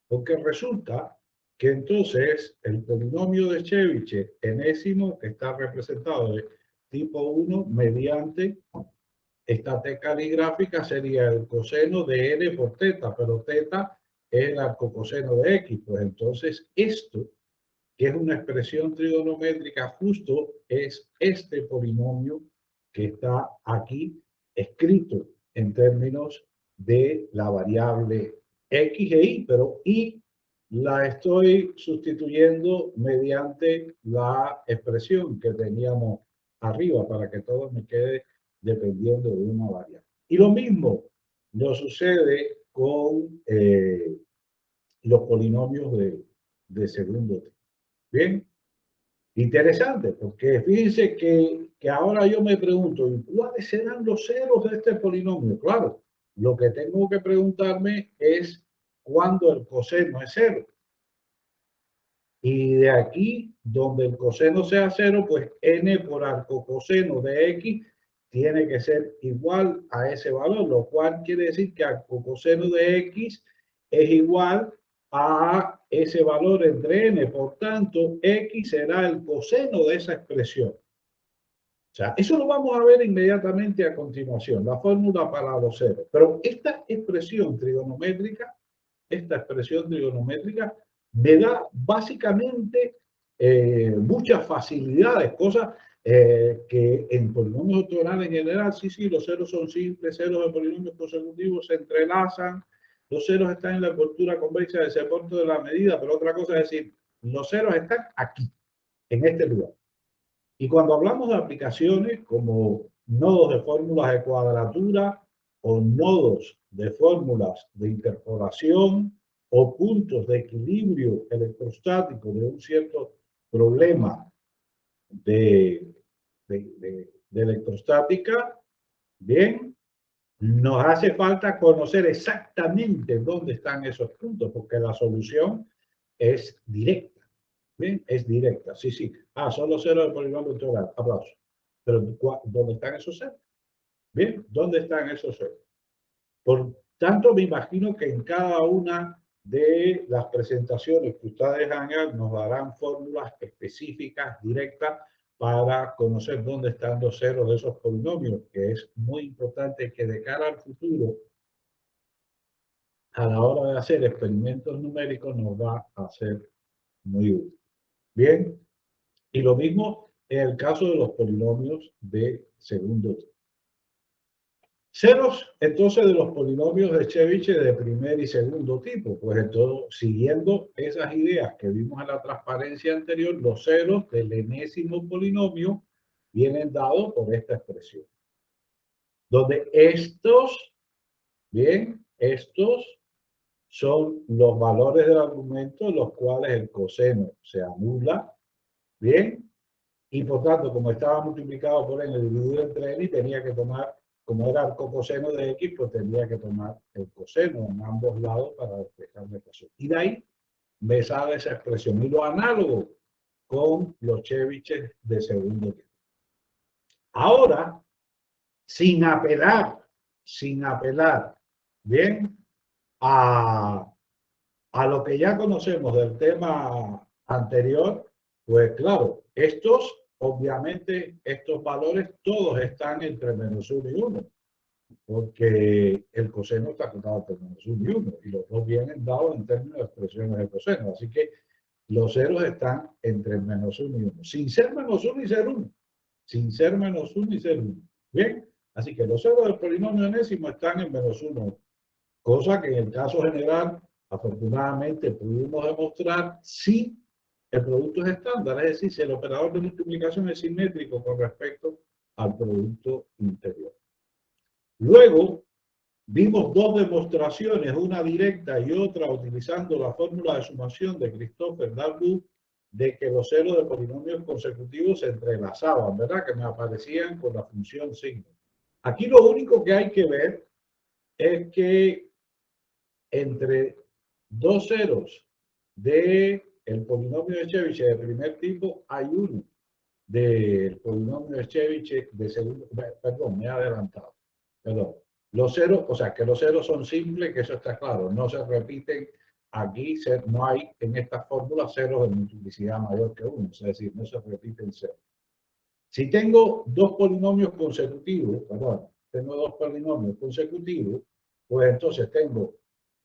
Porque resulta que entonces el polinomio de Chebyshev enésimo que está representado de tipo 1 mediante esta t caligráfica sería el coseno de n por teta, pero teta es el arcocoseno de x. Pues entonces esto, que es una expresión trigonométrica, justo es este polinomio que está aquí escrito en términos de la variable x e y, pero y la estoy sustituyendo mediante la expresión que teníamos arriba para que todo me quede dependiendo de una variable. Y lo mismo nos sucede con los polinomios de segundo tipo. Bien, Interesante, porque fíjense que ahora yo me pregunto, ¿y cuáles serán los ceros de este polinomio? Claro, lo que tengo que preguntarme es cuándo el coseno es cero. Y de aquí, donde el coseno sea cero, pues n por arcocoseno de x tiene que ser igual a ese valor, lo cual quiere decir que arcocoseno de x es igual a ese valor entre n. Por tanto, x será el coseno de esa expresión. O sea, eso lo vamos a ver inmediatamente a continuación, la fórmula para los ceros. Pero esta expresión trigonométrica me da básicamente muchas facilidades, cosas que en polinomios ortogonales en general, sí, los ceros son simples, ceros de polinomios consecutivos se entrelazan, los ceros están en la envoltura convexa de ese punto de la medida, pero otra cosa es decir, los ceros están aquí, en este lugar. Y cuando hablamos de aplicaciones como nodos de fórmulas de cuadratura o nodos de fórmulas de interpolación o puntos de equilibrio electrostático de un cierto problema de electrostática, bien, nos hace falta conocer exactamente dónde están esos puntos, porque la solución es directa. Bien, es directa, sí. Ah, son los ceros del polinomio integral. Aplauso. Pero ¿dónde están esos ceros? Bien, ¿dónde están esos ceros? Por tanto, me imagino que en cada una de las presentaciones que ustedes hagan nos darán fórmulas específicas, directas, para conocer dónde están los ceros de esos polinomios, que es muy importante que de cara al futuro, a la hora de hacer experimentos numéricos, nos va a ser muy útil. Bien, y lo mismo en el caso de los polinomios de segundo tipo. Ceros, entonces, de los polinomios de Chebyshev de primer y segundo tipo. Pues entonces, siguiendo esas ideas que vimos en la transparencia anterior, los ceros del enésimo polinomio vienen dados por esta expresión. Donde estos, bien, estos son los valores del argumento, los cuales el coseno se anula, bien, y por tanto, como estaba multiplicado por n dividido entre n, tenía que tomar, como era el coseno de x, pues tendría que tomar el coseno en ambos lados para despejar la ecuación. Y de ahí me sale esa expresión. Y lo análogo con los Chebyshev de segundo tipo. Ahora, sin apelar, bien, a lo que ya conocemos del tema anterior, pues claro, obviamente, estos valores todos están entre menos 1 y 1, porque el coseno está acotado entre menos 1 y 1, y los dos vienen dados en términos de expresiones de coseno. Así que los ceros están entre menos 1 y 1, sin ser menos 1 y ser 1. Sin ser menos 1 y ser 1. Bien, así que los ceros del polinomio enésimo están en menos 1, cosa que en el caso general, afortunadamente, pudimos demostrar si el producto es estándar, es decir, si el operador de multiplicación es simétrico con respecto al producto interior. Luego, vimos dos demostraciones, una directa y otra utilizando la fórmula de sumación de Christopher Darboux, de que los ceros de polinomios consecutivos se entrelazaban, ¿verdad? Que me aparecían con la función signo. Aquí lo único que hay que ver es que entre dos ceros del polinomio de Chebyshev de primer tipo hay uno del polinomio de Chebyshev de segundo. Perdón, me he adelantado. Perdón. Los ceros, o sea, que los ceros son simples, que eso está claro, no se repiten aquí, no hay en esta fórmula ceros de multiplicidad mayor que 1, es decir, no se repiten ceros. Si tengo dos polinomios consecutivos, pues entonces tengo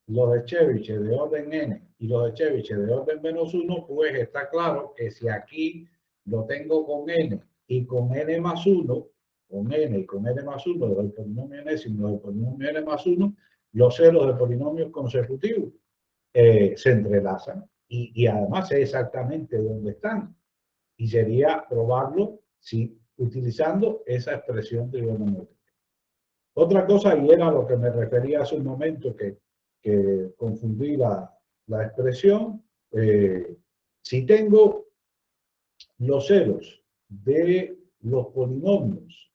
los de Chebyshev de orden n y los de Chebyshev de orden menos 1, pues está claro que si aquí lo tengo con n y con n más 1, con n y con n más 1 del polinomio enésimo del polinomio n más 1, los ceros de polinomios consecutivos se entrelazan y además sé exactamente dónde están. Y sería probarlo utilizando esa expresión trigonométrica. Otra cosa, y era lo que me refería hace un momento, que confundí la expresión, si tengo los ceros de los polinomios,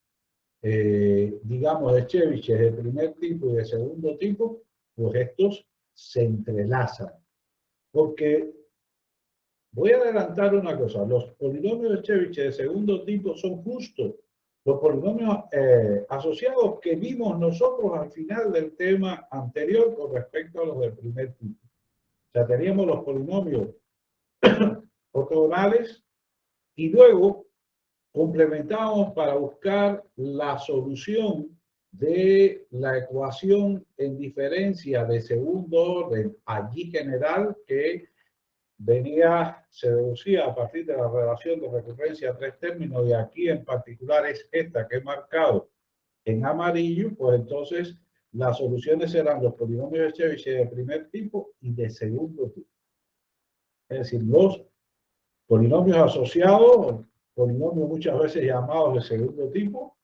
digamos, de Chebyshev de primer tipo y de segundo tipo, pues estos se entrelazan. Porque voy a adelantar una cosa, los polinomios de Chebyshev de segundo tipo son justo los polinomios asociados que vimos nosotros al final del tema anterior con respecto a los del primer tipo. O sea, teníamos los polinomios ortogonales y luego complementamos para buscar la solución de la ecuación en diferencia de segundo orden allí general que se deducía a partir de la relación de recurrencia a tres términos, y aquí en particular es esta que he marcado en amarillo. Pues entonces las soluciones eran los polinomios de Chebyshev de primer tipo y de segundo tipo. Es decir, los polinomios asociados, polinomios muchas veces llamados de segundo tipo,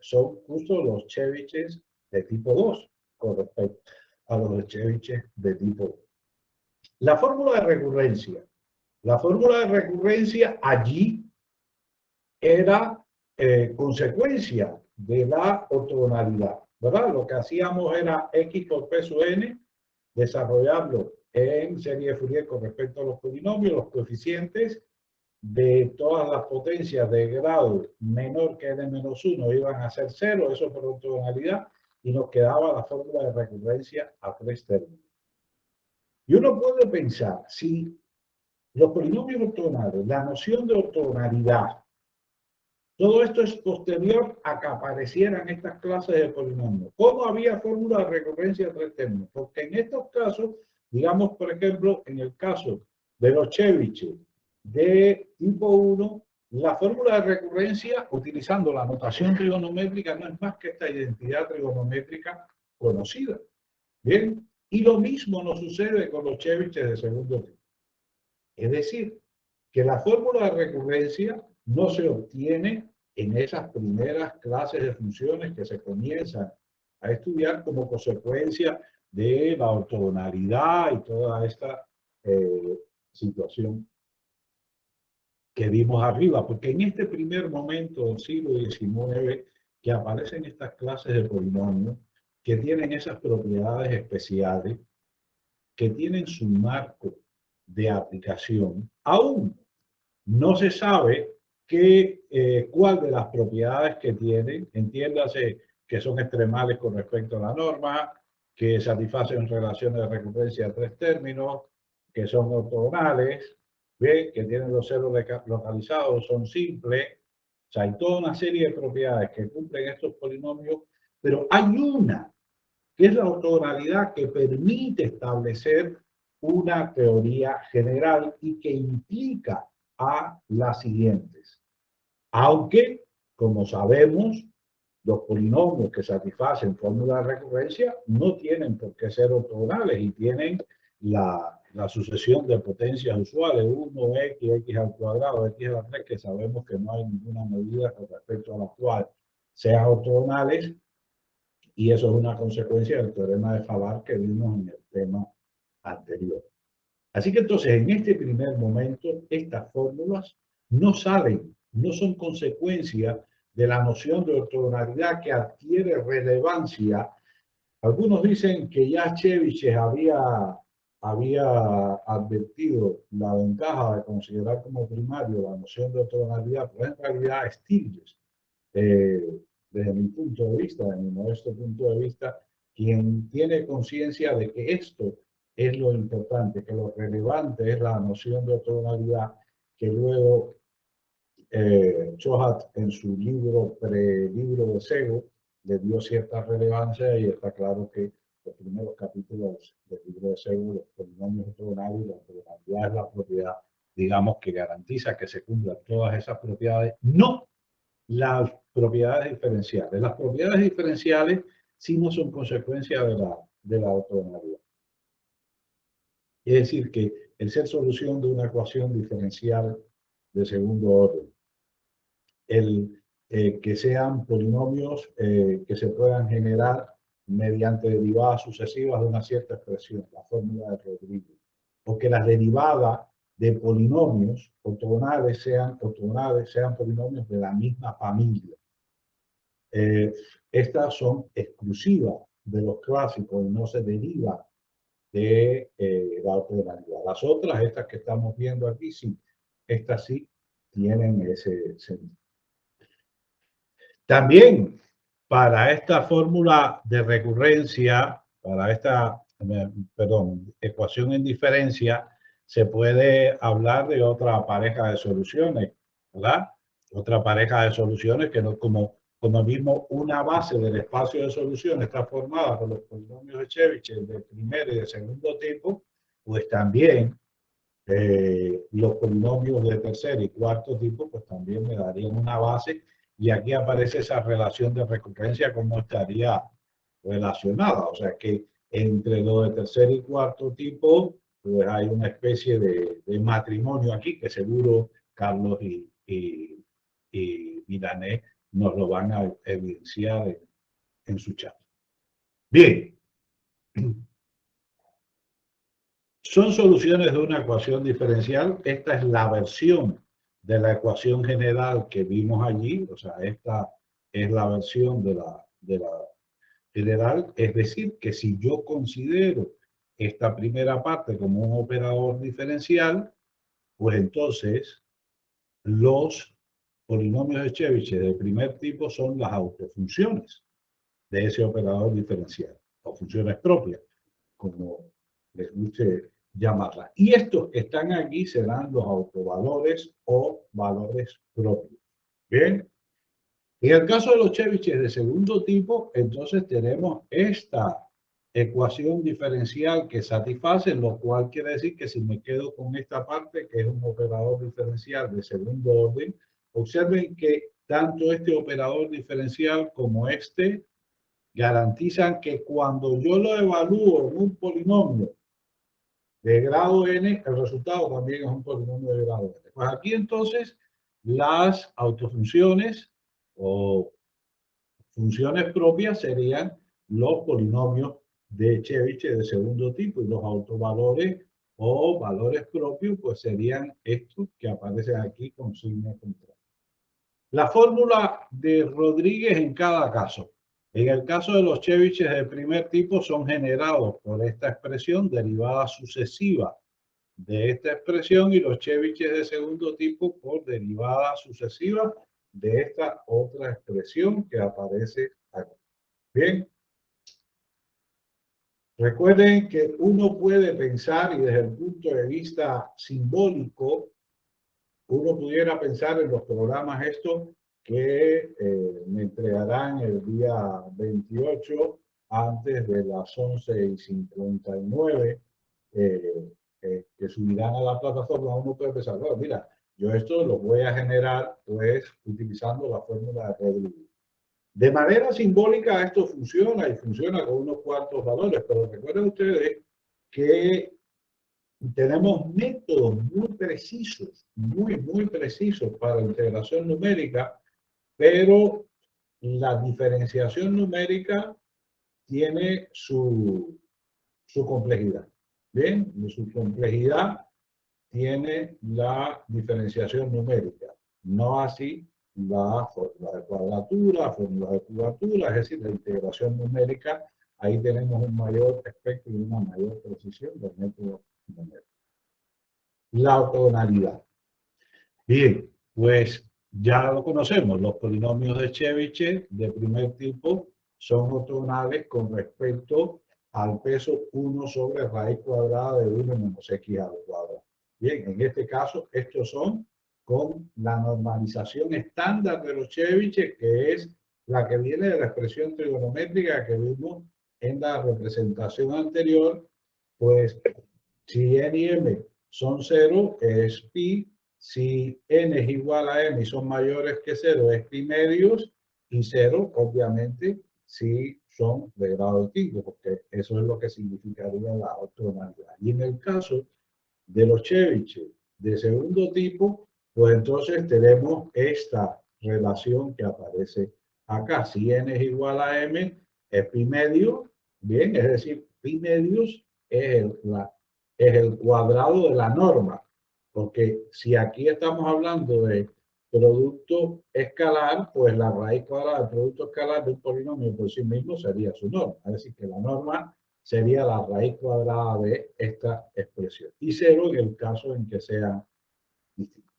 son justo los Chebyshev de tipo 2 con respecto a los de Chebyshev de tipo 1. La fórmula de recurrencia. La fórmula de recurrencia allí era consecuencia de la ortogonalidad, ¿verdad? Lo que hacíamos era x por p sub n, desarrollarlo en serie de Fourier con respecto a los polinomios, los coeficientes de todas las potencias de grado menor que n-1 iban a ser 0, eso por ortogonalidad, y nos quedaba la fórmula de recurrencia a tres términos. Y uno puede pensar, si los polinomios ortogonales, la noción de ortogonalidad, todo esto es posterior a que aparecieran estas clases de polinomios, ¿cómo había fórmula de recurrencia a tres términos? Porque en estos casos, digamos, por ejemplo, en el caso de los Chebyshev de tipo 1, la fórmula de recurrencia, utilizando la notación trigonométrica, no es más que esta identidad trigonométrica conocida. Bien, y lo mismo nos sucede con los Chebyshev de segundo tipo. Es decir, que la fórmula de recurrencia no se obtiene en esas primeras clases de funciones que se comienzan a estudiar como consecuencia de la ortogonalidad y toda esta situación que vimos arriba, porque en este primer momento del siglo XIX que aparecen estas clases de polinomios que tienen esas propiedades especiales, que tienen su marco de aplicación, aún no se sabe cuál de las propiedades que tienen, entiéndase que son extremales con respecto a la norma, que satisfacen relaciones de recurrencia a tres términos, que son ortogonales, ¿ve? Que tienen los ceros localizados, son simples. O sea, hay toda una serie de propiedades que cumplen estos polinomios, pero hay una que es la ortogonalidad que permite establecer una teoría general y que implica a las siguientes. Aunque, como sabemos, los polinomios que satisfacen fórmula de recurrencia no tienen por qué ser ortogonales y tienen la sucesión de potencias usuales, 1x, x al cuadrado, x a la 3, que sabemos que no hay ninguna medida con respecto a la cual sean ortogonales, y eso es una consecuencia del teorema de Favart que vimos en el tema anterior. Así que entonces, en este primer momento, estas fórmulas no salen, no son consecuencia de la noción de ortogonalidad que adquiere relevancia. Algunos dicen que ya Chebyshev había advertido la ventaja de considerar como primario la noción de ortogonalidad, pero en realidad Stiglitz, desde mi punto de vista, de mi modesto punto de vista, quien tiene conciencia de que esto es lo importante, que lo relevante es la noción de ortogonalidad, que luego Chohat en su libro, prelibro de Sego, le dio cierta relevancia, y está claro que los primeros capítulos del libro de Sego, los polinomios ortogonales y la ortogonalidad es la propiedad, digamos, que garantiza que se cumplan todas esas propiedades, no las propiedades diferenciales. Las propiedades diferenciales sí no son consecuencia de la ortogonalidad. Es decir, que el ser solución de una ecuación diferencial de segundo orden, el que sean polinomios que se puedan generar mediante derivadas sucesivas de una cierta expresión, la fórmula de Rodríguez, o que las derivadas de polinomios ortogonales sean polinomios de la misma familia. Estas son exclusivas de los clásicos y no se derivan de la ortogonalidad. Las otras, estas que estamos viendo aquí, sí, estas sí tienen ese sentido. También para esta fórmula de recurrencia, para esta, ecuación en diferencia, se puede hablar de otra pareja de soluciones, ¿verdad? Otra pareja de soluciones que no como mismo una base del espacio de solución está formada por los polinomios de Chebyshev de primer y de segundo tipo, pues también los polinomios de tercer y cuarto tipo, pues también me darían una base, y aquí aparece esa relación de recurrencia como estaría relacionada. O sea que entre lo de tercer y cuarto tipo, pues hay una especie de matrimonio aquí que seguro Carlos y Milanés nos lo van a evidenciar en su chat. Bien. Son soluciones de una ecuación diferencial. Esta es la versión de la ecuación general que vimos allí. O sea, esta es la versión de la general. Es decir, que si yo considero esta primera parte como un operador diferencial, pues entonces los polinomios de Chebyshev de primer tipo son las autofunciones de ese operador diferencial, o funciones propias, como les guste llamarlas. Y estos que están aquí serán los autovalores o valores propios. Bien. En el caso de los Chebyshev de segundo tipo, entonces tenemos esta ecuación diferencial que satisface, lo cual quiere decir que si me quedo con esta parte, que es un operador diferencial de segundo orden, observen que tanto este operador diferencial como este garantizan que cuando yo lo evalúo en un polinomio de grado n, el resultado también es un polinomio de grado n. Pues aquí entonces las autofunciones o funciones propias serían los polinomios de Chebyshev de segundo tipo, y los autovalores o valores propios pues serían estos que aparecen aquí con signo contrario. La fórmula de Rodríguez en cada caso. En el caso de los Chebyshev de primer tipo son generados por esta expresión derivada sucesiva de esta expresión, y los Chebyshev de segundo tipo por derivada sucesiva de esta otra expresión que aparece aquí. Bien. Recuerden que uno puede pensar, y desde el punto de vista simbólico, uno pudiera pensar en los programas estos que me entregarán el día 28 antes de las 11:59, que subirán a la plataforma. Uno puede pensar, bueno, mira, yo esto lo voy a generar pues utilizando la fórmula de Rodríguez. De manera simbólica esto funciona, y funciona con unos cuantos valores, pero recuerden ustedes que tenemos métodos muy precisos, muy precisos para la integración numérica, pero la diferenciación numérica tiene su complejidad. Bien, y su complejidad tiene la diferenciación numérica, no así la fórmula de cuadratura, fórmula de curvatura, es decir, la integración numérica. Ahí tenemos un mayor espectro y una mayor precisión del método numérico. La ortogonalidad. Bien, pues ya lo conocemos. Los polinomios de Chebyshev de primer tipo son ortogonales con respecto al peso 1 sobre raíz cuadrada de 1 menos x al cuadrado. Bien, en este caso, estos son con la normalización estándar de los Chebyshev, que es la que viene de la expresión trigonométrica que vimos en la representación anterior. Pues si n y m son 0, es pi. Si n es igual a m y son mayores que 0, es pi medios, y 0, obviamente, si son de grado distinto, porque eso es lo que significaría la ortogonalidad. Y en el caso de los Chebyshev de segundo tipo, pues entonces tenemos esta relación que aparece acá. Si n es igual a m, es pi medio, bien, es decir, pi medios es el cuadrado de la norma. Porque si aquí estamos hablando de producto escalar, pues la raíz cuadrada del producto escalar de un polinomio por sí mismo sería su norma. Es decir, que la norma sería la raíz cuadrada de esta expresión. Y cero en el caso en que sea distinto.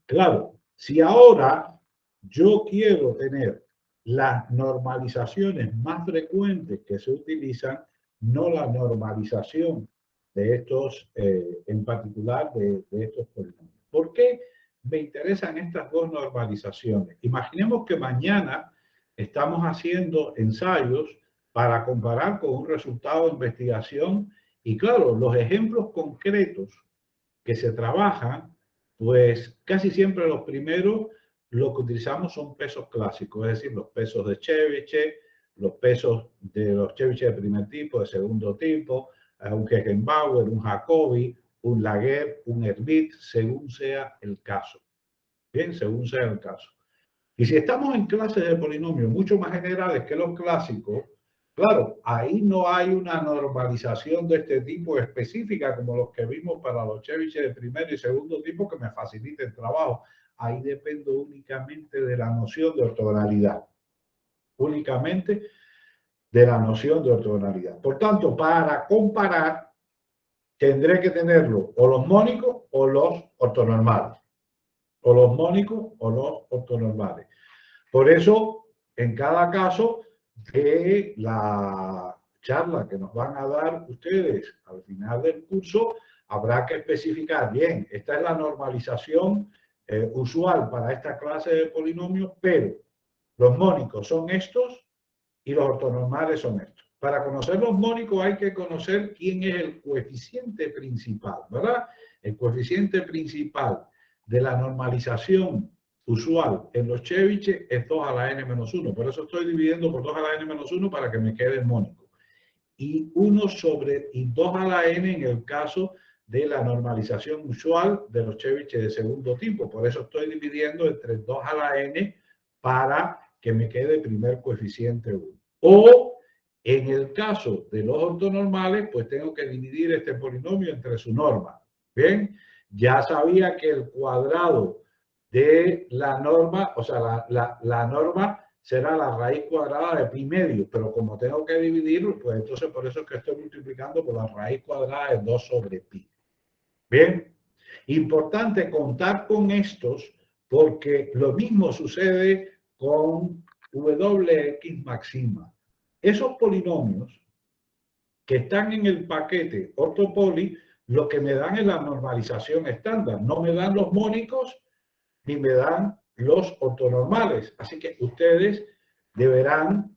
Claro, si ahora yo quiero tener las normalizaciones más frecuentes que se utilizan, no la normalización de estos, en particular de estos polinomios. ¿Por qué me interesan estas dos normalizaciones? Imaginemos que mañana estamos haciendo ensayos para comparar con un resultado de investigación y claro, los ejemplos concretos que se trabajan, pues casi siempre los primeros lo que utilizamos son pesos clásicos, es decir, los pesos de Chebyshev, los pesos de los Chebyshev de primer tipo, de segundo tipo, un Gegenbauer, un Jacobi, un Laguerre, un Hermite, según sea el caso. Bien, según sea el caso. Y si estamos en clases de polinomios mucho más generales que los clásicos, claro, ahí no hay una normalización de este tipo específica como los que vimos para los Chebyshev de primer y segundo tipo que me facilite el trabajo. Ahí dependo únicamente de la noción de ortogonalidad. Únicamente de la noción de ortogonalidad. Por tanto, para comparar, tendré que tenerlo o los mónicos o los ortonormales. O los mónicos o los ortonormales. Por eso, en cada caso de la charla que nos van a dar ustedes al final del curso, habrá que especificar, bien, esta es la normalización usual para esta clase de polinomios, pero los mónicos son estos y los ortonormales son estos. Para conocer los mónicos hay que conocer quién es el coeficiente principal, ¿verdad? El coeficiente principal de la normalización usual en los Chebyshev es 2 a la n-1. Por eso estoy dividiendo por 2 a la n-1 para que me quede el mónico. Y 2 a la n en el caso de la normalización usual de los Chebyshev de segundo tipo. Por eso estoy dividiendo entre 2 a la n para que me quede el primer coeficiente 1. O en el caso de los ortonormales, pues tengo que dividir este polinomio entre su norma. Bien, ya sabía que el cuadrado de la norma, o sea, la norma será la raíz cuadrada de pi medio, pero como tengo que dividirlo, pues entonces por eso es que estoy multiplicando por la raíz cuadrada de 2 sobre pi. Bien, importante contar con estos porque lo mismo sucede con Wx máxima. Esos polinomios que están en el paquete ortopoli, lo que me dan es la normalización estándar. No me dan los mónicos ni me dan los ortonormales. Así que ustedes deberán,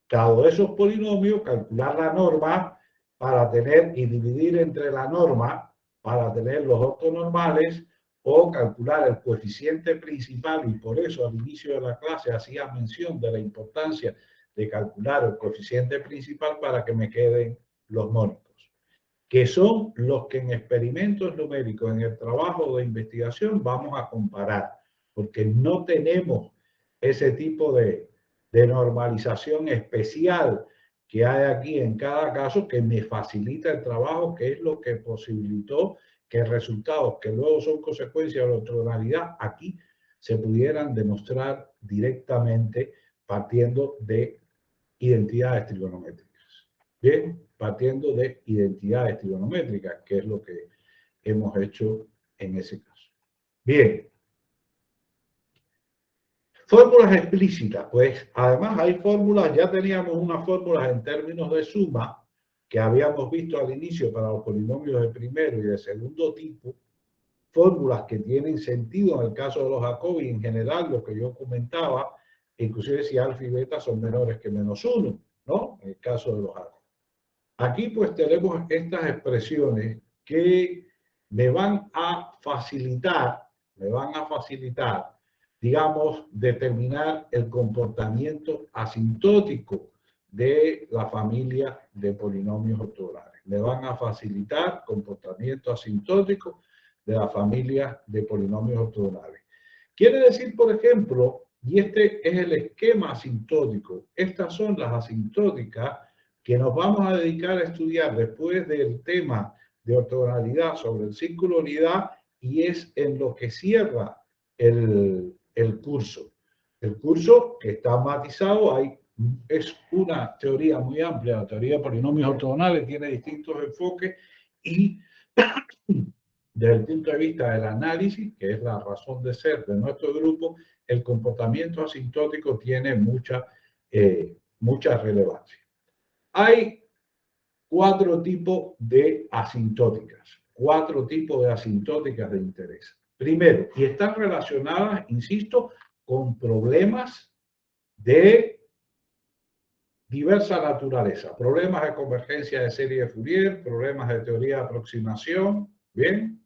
dado esos polinomios, calcular la norma para tener y dividir entre la norma para tener los ortonormales o calcular el coeficiente principal, y por eso al inicio de la clase hacía mención de la importancia de calcular el coeficiente principal para que me queden los mónicos, que son los que en experimentos numéricos, en el trabajo de investigación, vamos a comparar, porque no tenemos ese tipo de normalización especial que hay aquí en cada caso que me facilita el trabajo, que es lo que posibilitó que resultados que luego son consecuencias de la ortogonalidad aquí se pudieran demostrar directamente partiendo de identidades trigonométricas. Bien, partiendo de identidades trigonométricas, que es lo que hemos hecho en ese caso. Bien. Fórmulas explícitas, pues además hay fórmulas, ya teníamos unas fórmulas en términos de suma que habíamos visto al inicio para los polinomios de primero y de segundo tipo, fórmulas que tienen sentido en el caso de los Jacobi en general, lo que yo comentaba, inclusive si alfa y beta son menores que -1, ¿no? En el caso de los Jacobi. Aquí pues tenemos estas expresiones que me van a facilitar, digamos, determinar el comportamiento asintótico de la familia de polinomios ortogonales. Me van a facilitar comportamiento asintótico de la familia de polinomios ortogonales. Quiere decir, por ejemplo, y este es el esquema asintótico, estas son las asintóticas que nos vamos a dedicar a estudiar después del tema de ortogonalidad sobre el círculo unidad y es en lo que cierra el curso. El curso que está matizado, es una teoría muy amplia, la teoría de polinomios ortogonales, tiene distintos enfoques y desde el punto de vista del análisis, que es la razón de ser de nuestro grupo, el comportamiento asintótico tiene mucha relevancia. Hay 4 tipos de asintóticas, 4 tipos de asintóticas de interés. Primero, y están relacionadas, insisto, con problemas de diversa naturaleza. Problemas de convergencia de serie de Fourier, problemas de teoría de aproximación, ¿bien?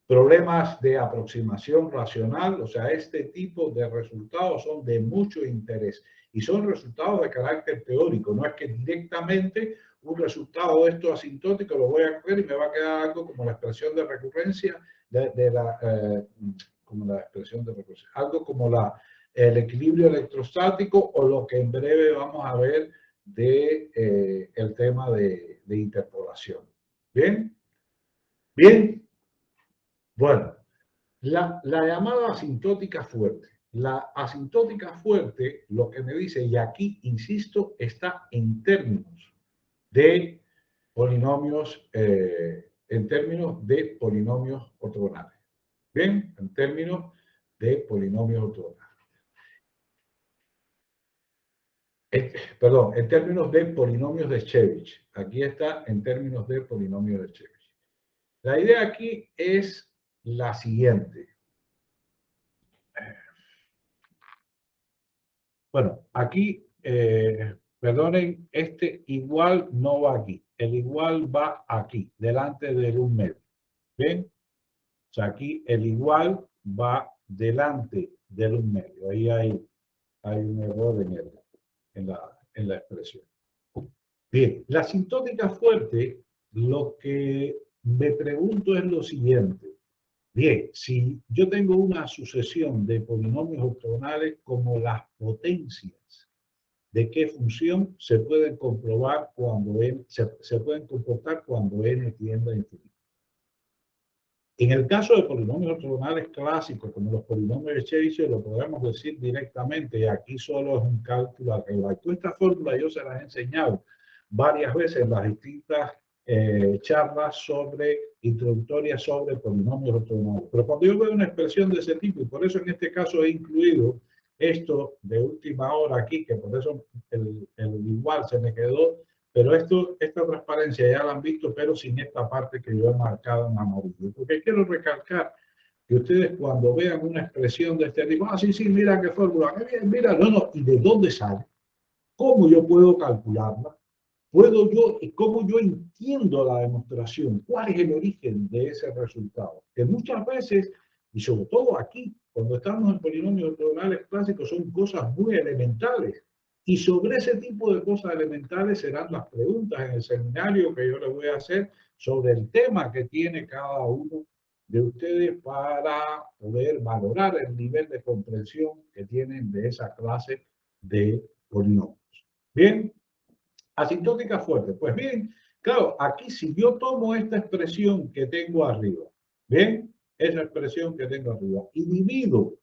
Problemas de aproximación racional, o sea, este tipo de resultados son de mucho interés y son resultados de carácter teórico, no es que directamente un resultado de esto asintótico lo voy a coger y me va a quedar algo como la expresión de recurrencia, algo como el equilibrio electrostático o lo que en breve vamos a ver de el tema de interpolación. ¿Bien? ¿Bien? Bueno, la llamada asintótica fuerte. La asintótica fuerte, lo que me dice, y aquí insisto, está en términos de polinomios, ortogonales. Bien, en términos de polinomios ortogonales. Perdón, en términos de polinomios de Chebyshev. Aquí está en términos de polinomios de Chebyshev. La idea aquí es la siguiente. Bueno, aquí, perdonen, este igual no va aquí. El igual va aquí, delante del 1 medio. ¿Ven? O sea, aquí el igual va delante del 1 medio. Ahí hay un error en la expresión. Bien, la asintótica fuerte, lo que me pregunto es lo siguiente. Bien, si yo tengo una sucesión de polinomios ortogonales como las potencias, ¿de qué función se pueden comprobar cuando se pueden comportar cuando n tiende a infinito? En el caso de polinomios ortogonales clásicos, como los polinomios de Chebyshev, lo podemos decir directamente, y aquí solo es un cálculo algebraico. Esta fórmula yo se las he enseñado varias veces en las distintas charlas introductorias sobre polinomios ortogonales. Pero cuando yo veo una expresión de ese tipo, y por eso en este caso he incluido esto de última hora aquí, que por eso el igual se me quedó, pero esta transparencia ya la han visto, pero sin esta parte que yo he marcado en amarillo. Porque quiero recalcar que ustedes cuando vean una expresión de este tipo, sí, mira qué fórmula, qué bien, mira, no, ¿y de dónde sale? ¿Cómo yo puedo calcularla? ¿Cómo yo entiendo la demostración? ¿Cuál es el origen de ese resultado? Que muchas veces, y sobre todo aquí, cuando estamos en polinomios ortogonales clásicos, son cosas muy elementales. Y sobre ese tipo de cosas elementales serán las preguntas en el seminario que yo les voy a hacer sobre el tema que tiene cada uno de ustedes para poder valorar el nivel de comprensión que tienen de esa clase de polinomios. Bien, asintótica fuerte. Pues bien, claro, aquí si yo tomo esta expresión que tengo arriba, ¿bien? Esa expresión que tengo arriba, y divido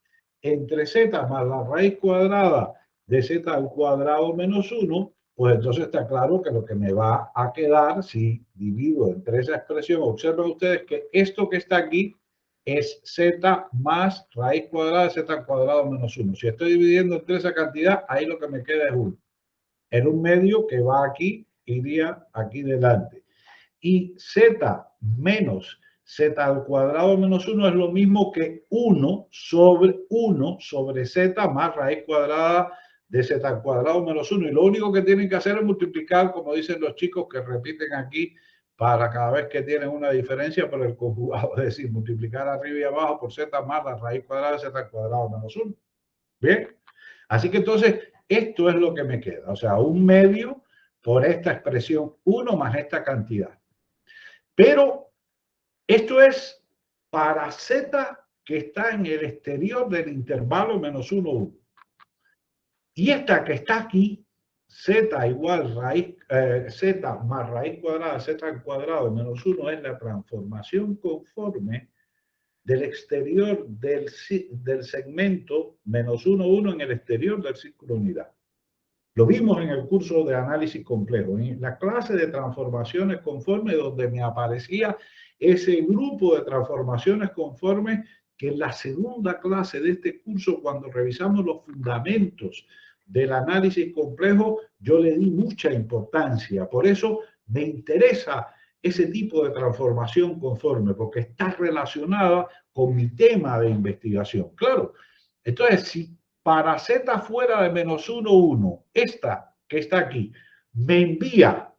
entre z más la raíz cuadrada de z al cuadrado menos 1, pues entonces está claro que lo que me va a quedar, si divido entre esa expresión, observen ustedes que esto que está aquí es z más raíz cuadrada de z al cuadrado menos 1. Si estoy dividiendo entre esa cantidad, ahí lo que me queda es 1. En un medio que va aquí, iría aquí delante. Y z menos z al cuadrado menos 1 es lo mismo que 1 sobre z más raíz cuadrada de z al cuadrado menos 1. Y lo único que tienen que hacer es multiplicar, como dicen los chicos que repiten aquí, para cada vez que tienen una diferencia por el conjugado. Es decir, multiplicar arriba y abajo por z más la raíz cuadrada de z al cuadrado menos 1. ¿Bien? Así que entonces, esto es lo que me queda. O sea, 1 medio por esta expresión 1 más esta cantidad. Pero esto es para z que está en el exterior del intervalo menos 1, 1. Y esta que está aquí Z igual raíz, Z más raíz cuadrada, Z al cuadrado menos 1 es la transformación conforme del exterior del segmento menos 1, 1 en el exterior del círculo de unidad. Lo vimos en el curso de análisis complejo, en la clase de transformaciones conformes, donde me aparecía ese grupo de transformaciones conformes que en la segunda clase de este curso, cuando revisamos los fundamentos del análisis complejo, yo le di mucha importancia. Por eso me interesa ese tipo de transformación conforme, porque está relacionada con mi tema de investigación. Claro, entonces, si para Z fuera de menos 1, 1, esta que está aquí, me envía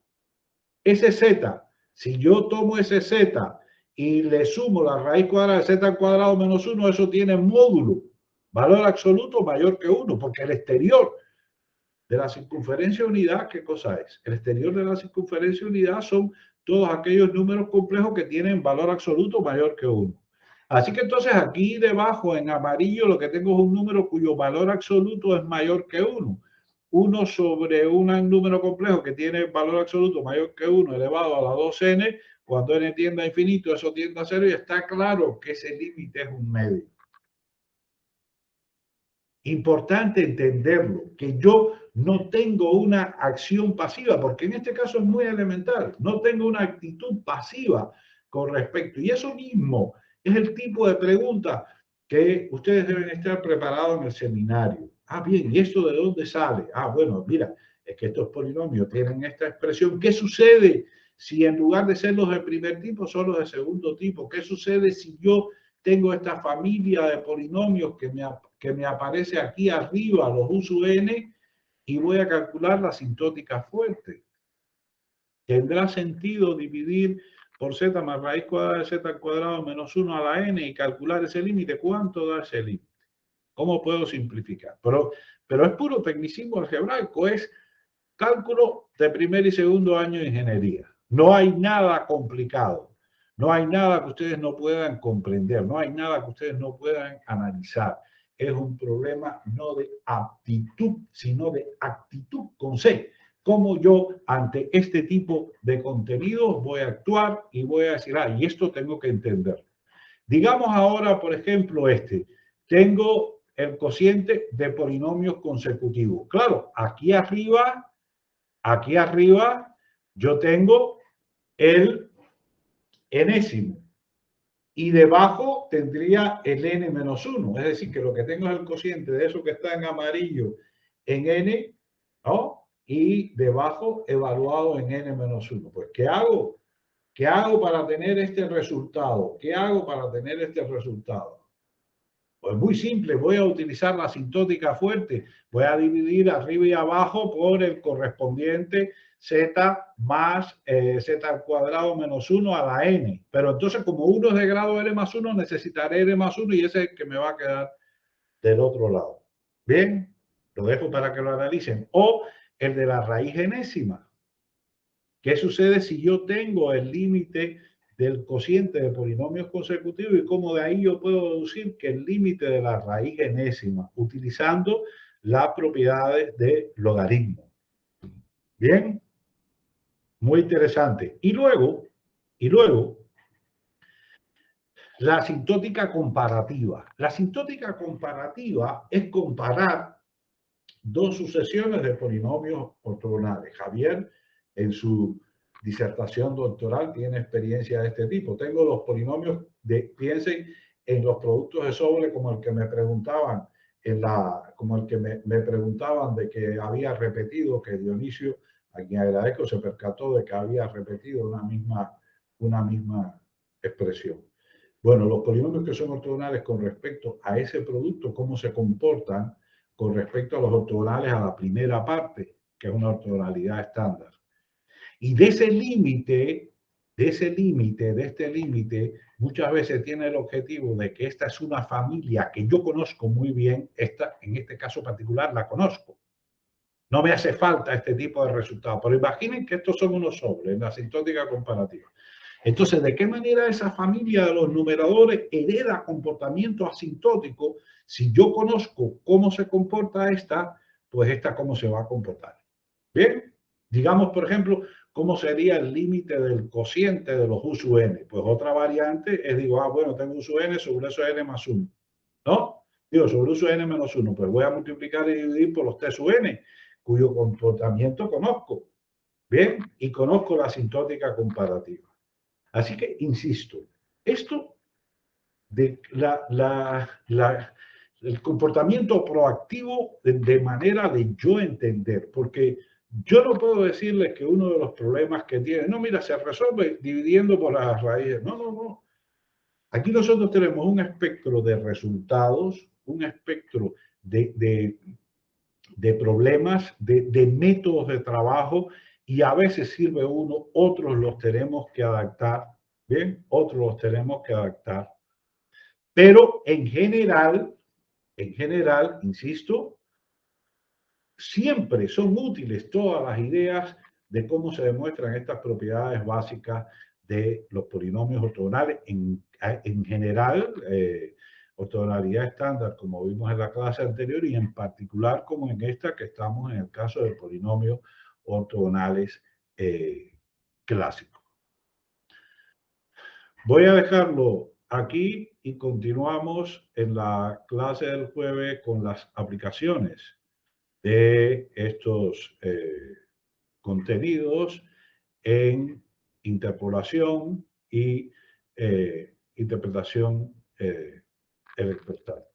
ese Z. Si yo tomo ese Z y le sumo la raíz cuadrada de Z al cuadrado menos 1, eso tiene módulo, valor absoluto mayor que 1, porque el exterior de la circunferencia unidad, ¿qué cosa es? El exterior de la circunferencia unidad son todos aquellos números complejos que tienen valor absoluto mayor que 1. Así que entonces aquí debajo en amarillo lo que tengo es un número cuyo valor absoluto es mayor que 1. 1 sobre un número complejo que tiene valor absoluto mayor que 1 elevado a la 2n, cuando n tiende a infinito, eso tiende a 0 y está claro que ese límite es un medio. Importante entenderlo, que yo no tengo una acción pasiva, porque en este caso es muy elemental, no tengo una actitud pasiva con respecto. Y eso mismo es el tipo de pregunta que ustedes deben estar preparados en el seminario. Ah, bien, ¿y esto de dónde sale? Ah, bueno, mira, es que estos polinomios tienen esta expresión. ¿Qué sucede si en lugar de ser los de primer tipo son los de segundo tipo? ¿Qué sucede si yo tengo esta familia de polinomios que me aparece aquí arriba, los uso n, y voy a calcular la asintótica fuerte? ¿Tendrá sentido dividir por z más raíz cuadrada de z al cuadrado menos 1 a la n y calcular ese límite? ¿Cuánto da ese límite? ¿Cómo puedo simplificar? Pero es puro tecnicismo algebraico, es cálculo de primer y segundo año de ingeniería. No hay nada complicado. No hay nada que ustedes no puedan comprender. No hay nada que ustedes no puedan analizar. Es un problema no de aptitud, sino de actitud con C. Cómo yo ante este tipo de contenidos voy a actuar y voy a decir, y esto tengo que entender. Digamos ahora, por ejemplo, tengo el cociente de polinomios consecutivos. Claro, aquí arriba yo tengo el enésimo y debajo tendría el n menos 1. Es decir, que lo que tengo es el cociente de eso que está en amarillo en n, ¿no? Y debajo evaluado en n menos 1. Pues, ¿qué hago? ¿Qué hago para tener este resultado? ¿Qué hago para tener este resultado? Pues muy simple, voy a utilizar la asintótica fuerte. Voy a dividir arriba y abajo por el correspondiente z más z al cuadrado menos 1 a la n. Pero entonces, como 1 es de grado n más 1, necesitaré n más 1 y ese es el que me va a quedar del otro lado. Bien, lo dejo para que lo analicen. O el de la raíz enésima. ¿Qué sucede si yo tengo el límite del cociente de polinomios consecutivos y cómo de ahí yo puedo deducir que el límite de la raíz enésima utilizando las propiedades de logaritmo? Bien, muy interesante. Y luego, la asintótica comparativa. La asintótica comparativa es comparar dos sucesiones de polinomios ortogonales. Javier, en su disertación doctoral, tiene experiencia de este tipo. Tengo los polinomios piensen en los productos de sobre como el que me preguntaban me preguntaban de que había repetido, que Dionisio, a quien agradezco, se percató de que había repetido una misma expresión. Bueno, los polinomios que son ortogonales con respecto a ese producto, cómo se comportan con respecto a los ortogonales a la primera parte, que es una ortogonalidad estándar. Y de este límite, muchas veces tiene el objetivo de que esta es una familia que yo conozco muy bien, en este caso particular la conozco. No me hace falta este tipo de resultados, pero imaginen que estos son unos sobres en la asintótica comparativa. Entonces, ¿de qué manera esa familia de los numeradores hereda comportamiento asintótico? Si yo conozco cómo se comporta esta, pues esta cómo se va a comportar. Bien, digamos, por ejemplo, ¿cómo sería el límite del cociente de los U sub n? Pues otra variante es, digo, bueno, tengo U sub n sobre eso n más 1, ¿no? Digo, sobre U sub n menos 1, pues voy a multiplicar y dividir por los T sub n, cuyo comportamiento conozco. Bien, y conozco la asintótica comparativa. Así que, insisto, esto de el comportamiento proactivo de manera de yo entender, porque yo no puedo decirles que uno de los problemas que tiene, no, mira, se resuelve dividiendo por las raíces. No, no, no. Aquí nosotros tenemos un espectro de resultados, un espectro de problemas, de métodos de trabajo, y a veces sirve uno, otros los tenemos que adaptar, ¿bien? Otros los tenemos que adaptar. Pero en general, insisto, siempre son útiles todas las ideas de cómo se demuestran estas propiedades básicas de los polinomios ortogonales. En general, ortogonalidad estándar, como vimos en la clase anterior, y en particular como en esta que estamos en el caso de polinomios ortogonales clásicos. Voy a dejarlo aquí y continuamos en la clase del jueves con las aplicaciones de estos contenidos en interpolación y interpretación electrostática.